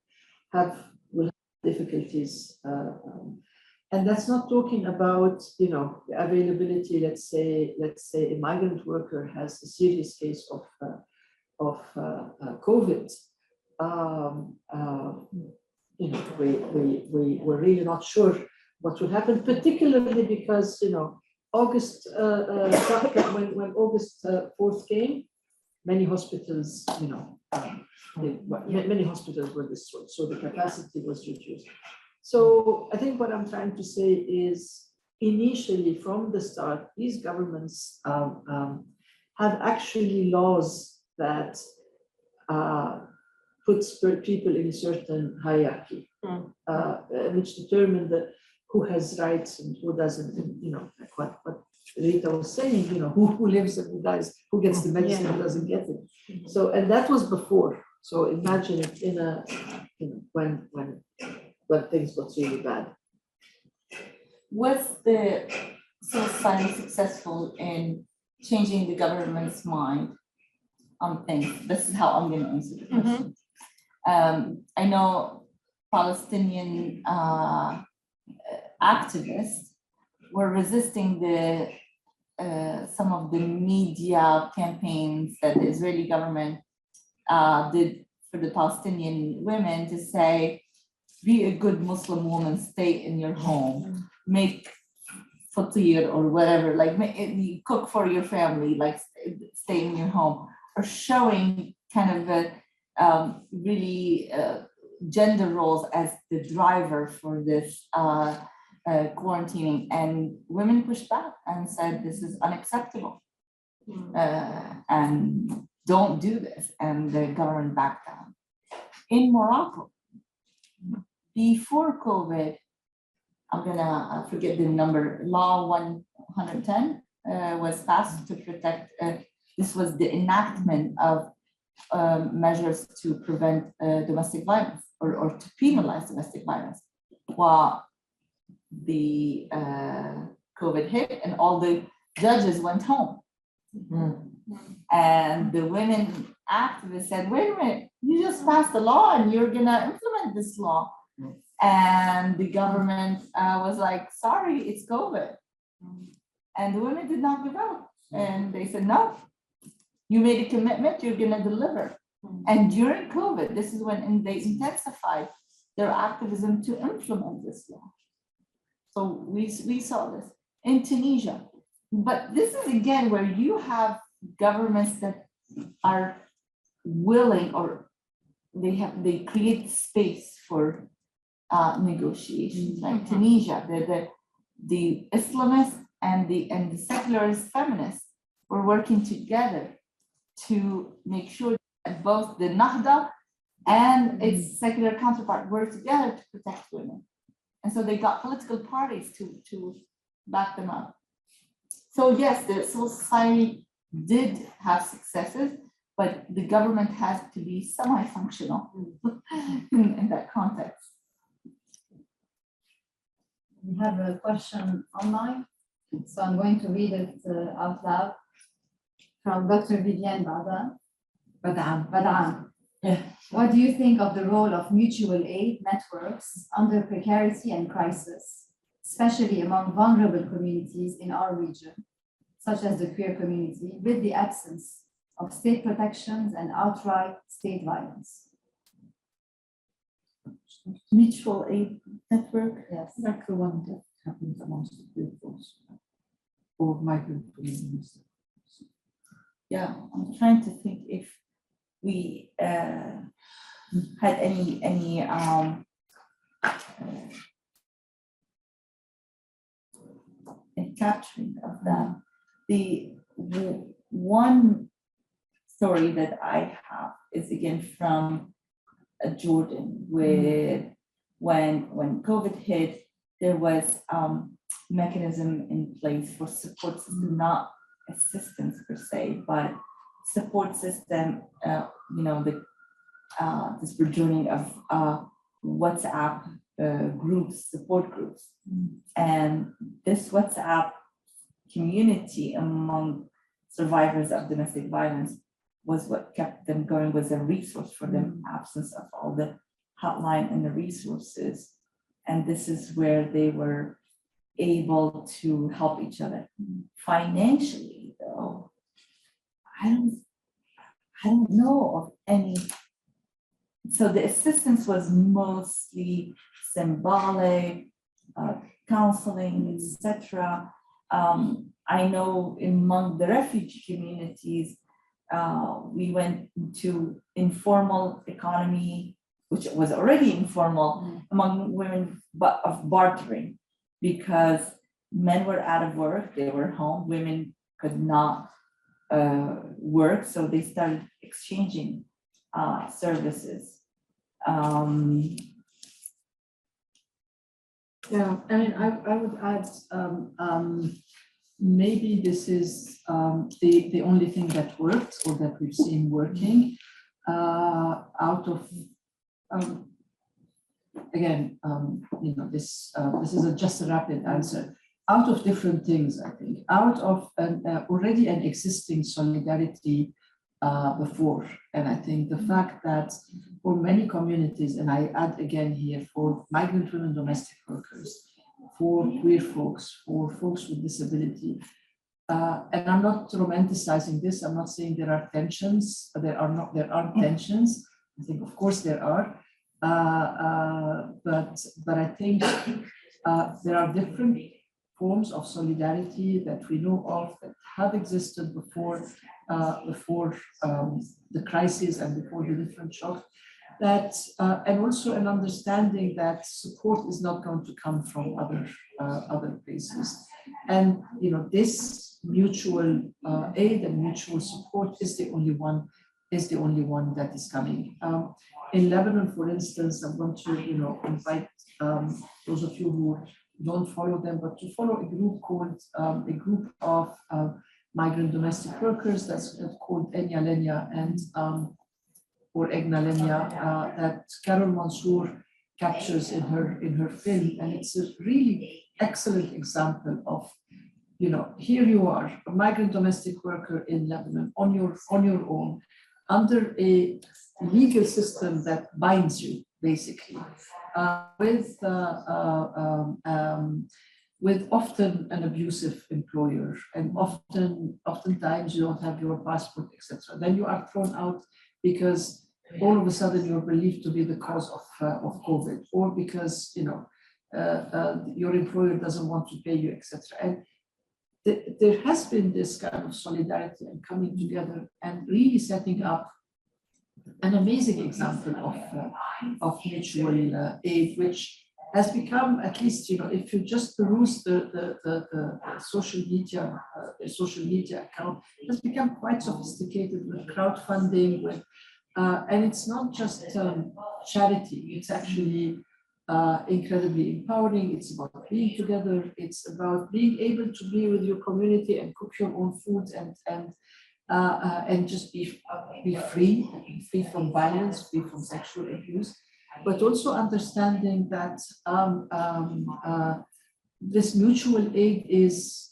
will have difficulties. And that's not talking about, the availability. Let's say a migrant worker has a serious case of COVID. We're really not sure what will happen, particularly because, August, when August 4th came, many hospitals, many hospitals were destroyed, so the capacity was reduced. So I think what I'm trying to say is, initially from the start, these governments have actually laws that puts people in a certain hierarchy, which determine who has rights and who doesn't. Like what Rita was saying, who lives and who dies, who gets the medicine, who doesn't get it. So, and that was before. So imagine it in a, when things got really bad. Was the civil society successful in changing the government's mind on things? This is how I'm going to answer the question. I know Palestinian activists were resisting some of the media campaigns that the Israeli government did for the Palestinian women to say, be a good Muslim woman, stay in your home, make fatir or whatever, like you cook for your family, like stay in your home, or showing kind of really gender roles as the driver for this quarantining. And women pushed back and said, this is unacceptable and don't do this. And the government backed down. In Morocco, before COVID, I'm gonna forget the number, Law 110 was passed to protect, this was the enactment of measures to prevent domestic violence or to penalize domestic violence. While the COVID hit and all the judges went home. And the women activists said, wait a minute, you just passed the law and you're gonna implement this law. And the government was like, sorry, it's COVID. And the women did not give up. And they said, no, you made a commitment, you're gonna deliver. And during COVID, this is when they intensified their activism to implement this law. So we saw this in Tunisia. But this is again where you have governments that are willing, or they create space for negotiations, like Tunisia, the Islamists and the secularist feminists were working together to make sure that both the Nahda and its secular counterpart work together to protect women. And so they got political parties to back them up. So yes, the civil society did have successes, but the government has to be semi-functional in that context. We have a question online, so I'm going to read it out loud from Dr. Vivienne Bada. Badaan. What do you think of the role of mutual aid networks under precarity and crisis, especially among vulnerable communities in our region, such as the queer community, with the absence of state protections and outright state violence? Mutual aid network. Yes. Like the one that happened amongst the queer folks or migrant communities. Yeah, I'm trying to think if we had any capturing of that. The one story that I have is again from Jordan, with when COVID hit, there was mechanism in place for support system, not assistance per se, but support system. This burgeoning of WhatsApp groups, support groups, and this WhatsApp community among survivors of domestic violence was what kept them going, was a resource for them, absence of all the hotline and the resources. And this is where they were able to help each other. Financially, though, I don't know of any. So the assistance was mostly symbolic, counseling, etc. I know among the refugee communities, we went into informal economy, which was already informal among women, but of bartering, because men were out of work, they were home, women could not work, so they started exchanging services. Yeah, I mean, I would add, maybe this is the only thing that worked or that we've seen working out of, again, this is just a rapid answer. Out of different things, I think, out of already an existing solidarity before. And I think the fact that for many communities, and I add again here, for migrant women, domestic workers, for queer folks, for folks with disability, and I'm not romanticizing this, I'm not saying there are tensions, there aren't tensions. I think of course there are, but I think there are different forms of solidarity that we know of that have existed before the crisis and before the different shocks, that and also an understanding that support is not going to come from other places, and this mutual aid and mutual support is the only one that is coming. In Lebanon, for instance, I'm going to invite those of you who don't follow them, but to follow a group called a group of migrant domestic workers that's called Enya Lenya and or Egna Lenya that Carol Mansour captures in her film, and it's a really excellent example of here you are, a migrant domestic worker in Lebanon on your own under a legal system that binds you basically with often an abusive employer, and oftentimes you don't have your passport, etc. Then you are thrown out because all of a sudden you're believed to be the cause of COVID, or because your employer doesn't want to pay you, etc. And there has been this kind of solidarity and coming together and really setting up an amazing example of mutual aid, which has become, at least if you just peruse the social media account, it has become quite sophisticated with crowdfunding, with and it's not just charity, it's actually incredibly empowering. It's about being together, it's about being able to be with your community and cook your own food and just be free from violence, free from sexual abuse, but also understanding that this mutual aid is,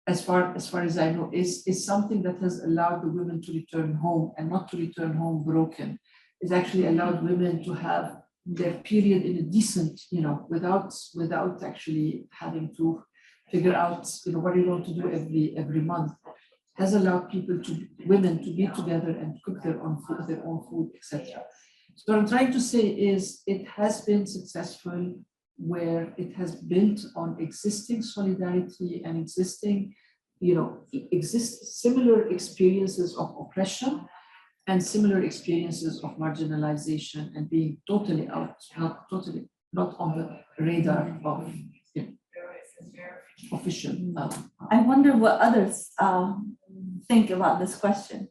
as far as I know, is something that has allowed the women to return home and not to return home broken. It's actually allowed women to have their period in a decent, without actually having to figure out, what are you going to do every month. Has allowed women to be together and cook their own food, etc. So what I'm trying to say is it has been successful where it has built on existing solidarity and existing, similar experiences of oppression and similar experiences of marginalization and being totally out, not on the radar of official. I wonder what others think about this question.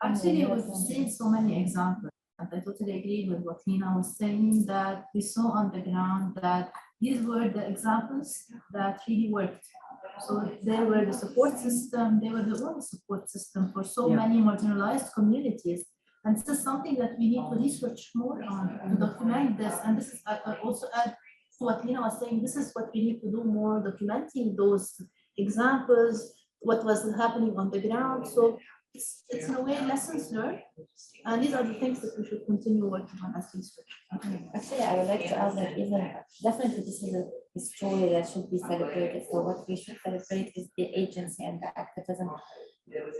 Actually, we've seen so many examples, and I totally agree with what Lina was saying, that we saw on the ground that these were the examples that really worked. So they were the support system, they were the only support system for so many marginalized communities. And this is something that we need to research more on, to document this. And this is, I also add to what Lina was saying, this is what we need to do more, documenting those examples, what was happening on the ground. So it's in a way lessons learned. And these are the things that we should continue working on as research. Actually, I would like to add that even definitely this is a story that should be celebrated. So what we should celebrate is the agency and the activism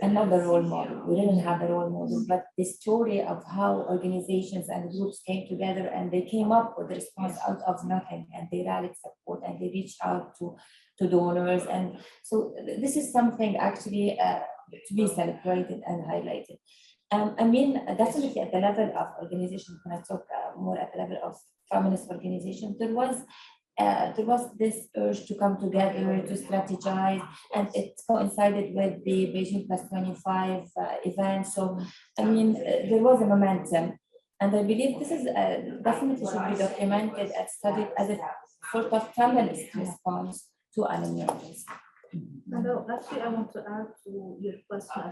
and not the role model. We didn't have the role model, but the story of how organizations and groups came together and they came up with a response out of nothing, and they rallied support and they reached out to donors. And so this is something actually to be celebrated and highlighted. I mean, definitely at the level of organization, when I talk more at the level of feminist organization, there was this urge to come together, to strategize, and it coincided with the Beijing Plus 25 event. So, I mean, there was a momentum, and I believe this is definitely should be documented and studied as a sort of feminist response to an emergency. Hello, actually, I want to add to your question,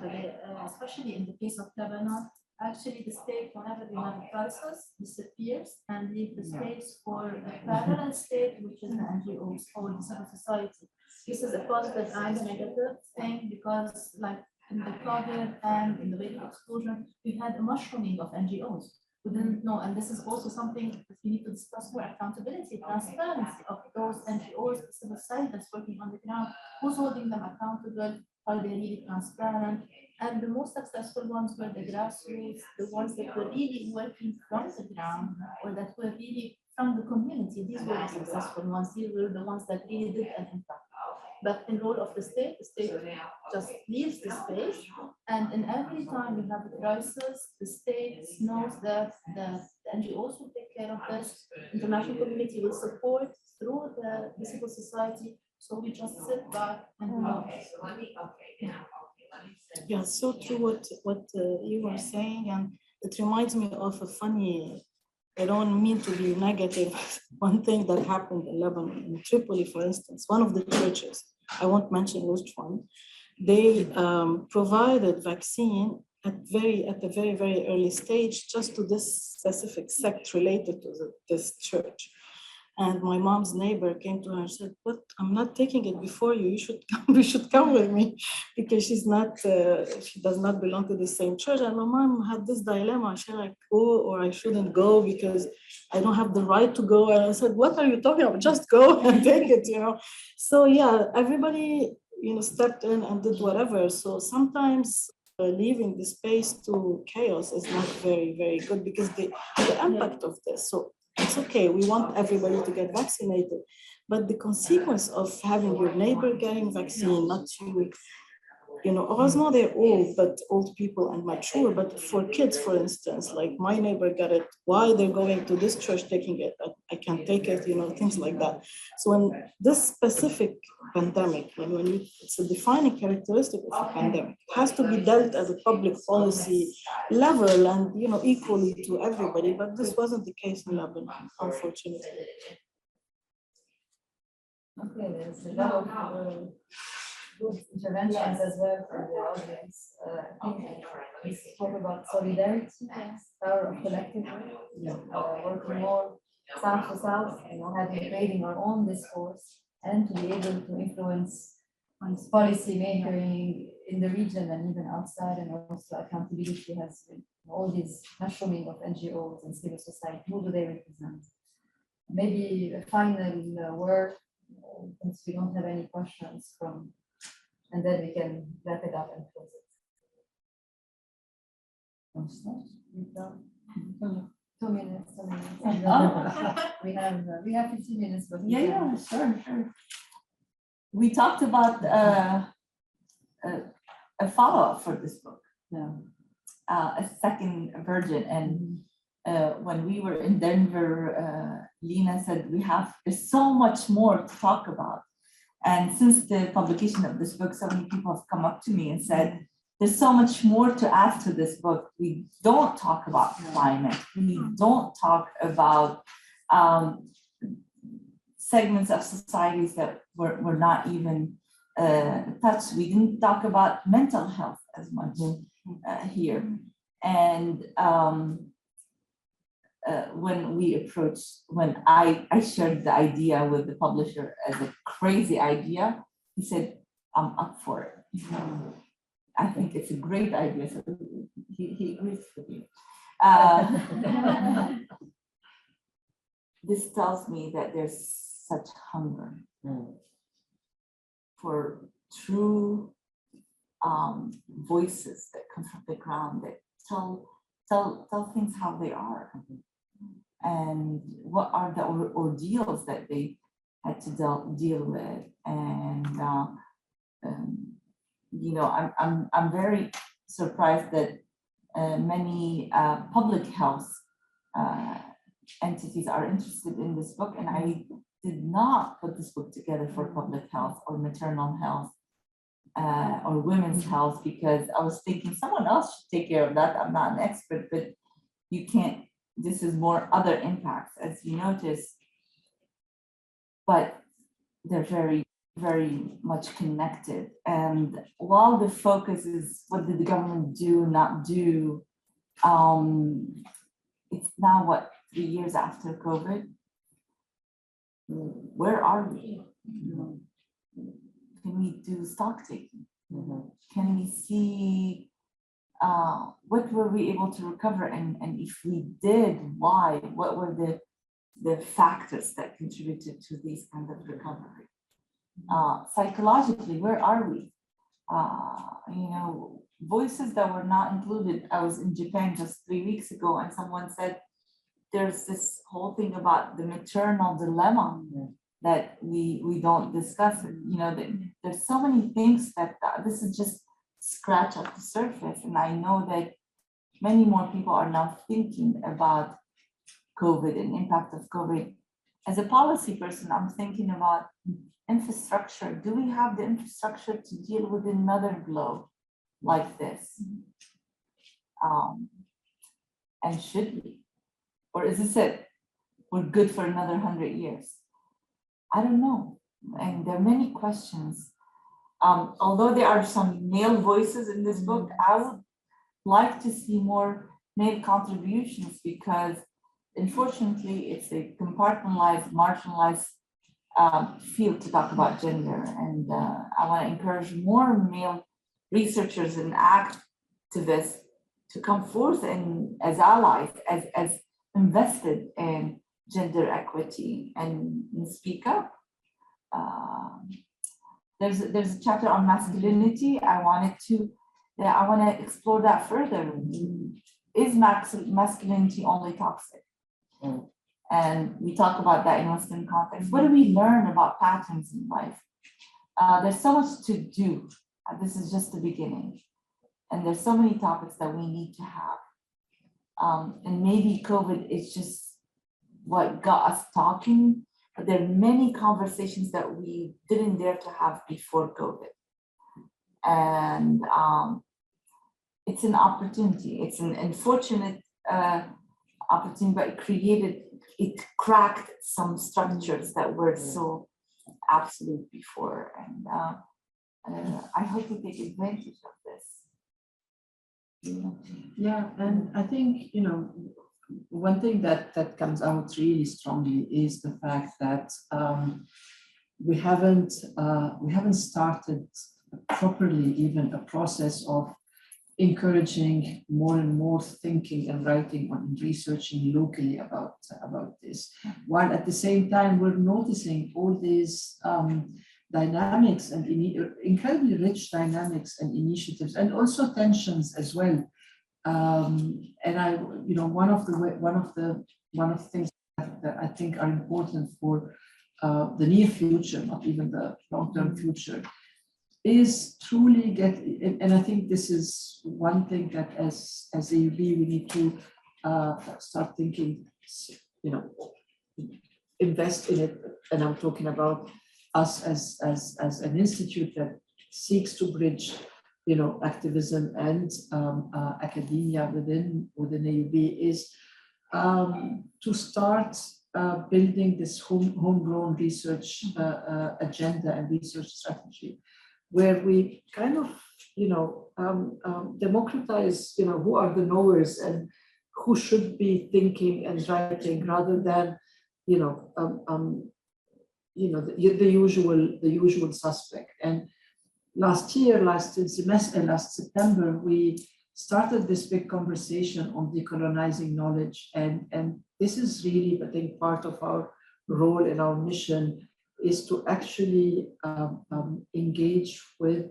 especially in the case of Lebanon. Actually, the state, whenever we have a crisis, disappears and leave the space for a parallel state, which is the NGOs or the civil society. This is a positive and a negative thing because, like in the COVID and in the wave of explosion, we had a mushrooming of NGOs. We didn't know, and this is also something that we need to discuss more: accountability, transparency of those NGOs, the civil society that's working on the ground. Who's holding them accountable? Are they really transparent? And the most successful ones were the grassroots, the ones that were really working from the ground or that were really from the community. These were the successful ones. These were the ones that really did an impact. But in role of the state just leaves the space. And in every time we have a crisis, the state knows that the NGOs will take care of this. International community will support through the civil society. So we just sit back and Yeah, so true what you were saying, and it reminds me of a funny, I don't mean to be negative, one thing that happened in Lebanon, in Tripoli, for instance, one of the churches, I won't mention which one, they provided vaccine at the very, very early stage, just to this specific sect related to this church. And my mom's neighbor came to her and said, "What? I'm not taking it before you. You should come. You should come with me," because she's not. She does not belong to the same church. And my mom had this dilemma: should I go or I shouldn't go because I don't have the right to go? And I said, "What are you talking about? Just go and take it." So yeah, everybody stepped in and did whatever. So sometimes leaving the space to chaos is not very, very good because the impact of this. So it's okay, we want everybody to get vaccinated, but the consequence of having your neighbor getting vaccine, not you, heureusement they're old, but old people and mature, but for kids, for instance, like my neighbor got it, why they're going to this church taking it, I can't take it, things like that. So when this specific pandemic, it's a defining characteristic of the pandemic, it has to be dealt at a public policy level and, equally to everybody, but this wasn't the case in Lebanon, unfortunately. Okay, there's a lot of good interventions as well from the audience. I think we spoke about solidarity, power of collective work, working more south to south, having creating our own discourse, and to be able to influence on policy making in the region and even outside, and also accountability has been all these mushrooming of NGOs and civil society. Who do they represent? Maybe a final word, since we don't have any questions from, and then we can wrap it up and close it. 2 minutes, 2 minutes. We have 15 minutes, but Yeah, sure. We talked about a follow-up for this book, a second version. And when we were in Denver, Lina said there's so much more to talk about. And since the publication of this book, so many people have come up to me and said, there's so much more to add to this book. We don't talk about climate. We don't talk about segments of societies that were not even touched. We didn't talk about mental health as much here. And when I shared the idea with the publisher as a crazy idea, he said, I'm up for it. I think it's a great idea. So he agrees with me. This tells me that there's such hunger for true voices that come from the ground, that tell things how they are, and what are the ordeals that they had to deal with. And I'm very surprised that many public health entities are interested in this book, and I did not put this book together for public health or maternal health or women's health, because I was thinking someone else should take care of that. I'm not an expert, but you can't, this is more other impacts, as you notice, but they're very, very much connected. And while the focus is what did the government do, not do, it's now 3 years after COVID. Where are we? Can we do stock taking? Can we see what were we able to recover, and if we did, why? What were the factors that contributed to these kind of recovery? Psychologically, where are we? Voices that were not included. I was in Japan just 3 weeks ago, and someone said there's this whole thing about the maternal dilemma that we don't discuss. There's so many things that this is just scratch at the surface, and I know that many more people are now thinking about COVID and impact of COVID. As a policy person, I'm thinking about infrastructure. Do we have the infrastructure to deal with another blow like this? And should we? Or is this it? We're good for another 100 years? I don't know. And there are many questions. Although there are some male voices in this book, I would like to see more male contributions, because unfortunately it's a compartmentalized, marginalized field to talk about gender. And I want to encourage more male researchers and activists to come forth and as allies, as invested in gender equity and speak up. There's a chapter on masculinity. I want to explore that further. Is masculinity only toxic? And we talk about that in Western context. What do we learn about patterns in life? There's so much to do. This is just the beginning. And there's so many topics that we need to have. And maybe COVID is just what got us talking, but there are many conversations that we didn't dare to have before COVID. And it's an opportunity. It's an unfortunate opportunity, but it cracked some structures that were so absolute before. And I hope we take advantage of this. Yeah, and I think, one thing that comes out really strongly is the fact that we haven't started properly even a process of encouraging more and more thinking and writing and researching locally about this, while at the same time we're noticing all these dynamics and incredibly rich dynamics and initiatives, and also tensions as well. And I, one of the things that I think are important for the near future, not even the long-term future, is truly get, and I think this is one thing that as AUB we need to start thinking, invest in it. And I'm talking about us as an institute that seeks to bridge, activism and academia within AUB, is to start building this homegrown research agenda and research strategy, where we kind of, democratize, who are the knowers and who should be thinking and writing, rather than, the usual suspect. And last September, we started this big conversation on decolonizing knowledge, and this is really, I think, part of our role and our mission is to actually engage with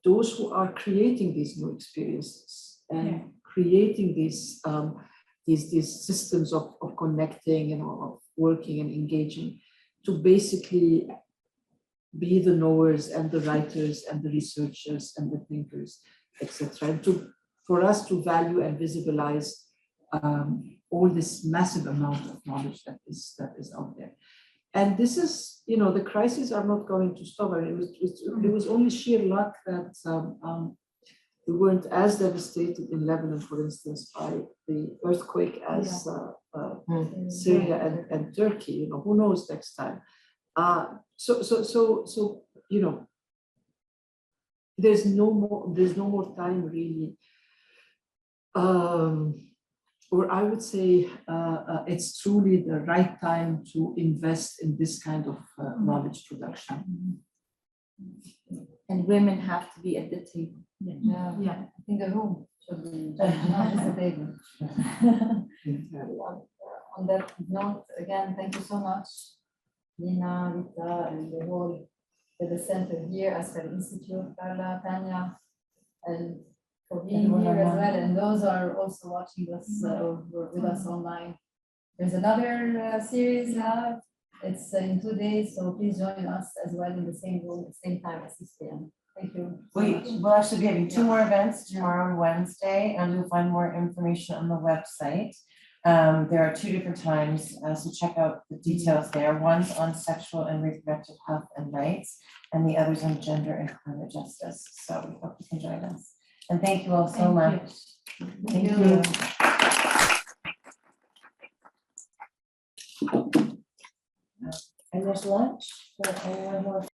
those who are creating these new experiences and creating these systems of connecting and of working and engaging, to basically be the knowers and the writers and the researchers and the thinkers, etc. And for us to value and visibilize all this massive amount of knowledge that is out there. And this is, the crises are not going to stop. I mean, it was only sheer luck that we weren't as devastated in Lebanon, for instance, by the earthquake as Syria and Turkey. Who knows next time? So there's no more time really. Or I would say it's truly the right time to invest in this kind of knowledge production. And women have to be at the table. Yeah, in the room should be, not just the table. On that note, again, thank you so much, Lina, Rita, and the whole the center here, Asfari Institute, Carla, Tanya, and for being here as well. And those are also watching us with us online. There's another series now. It's in 2 days, so please join us as well in the same room at the same time as 6 p.m. Thank you. We'll actually be having 2 more events tomorrow and Wednesday, and you'll find more information on the website. There are 2 different times, so check out the details there. One's on sexual and reproductive health and rights, and the other's on gender and climate justice. So we hope you can join us. And thank you all so much. Thank you. And there's lunch for anyone who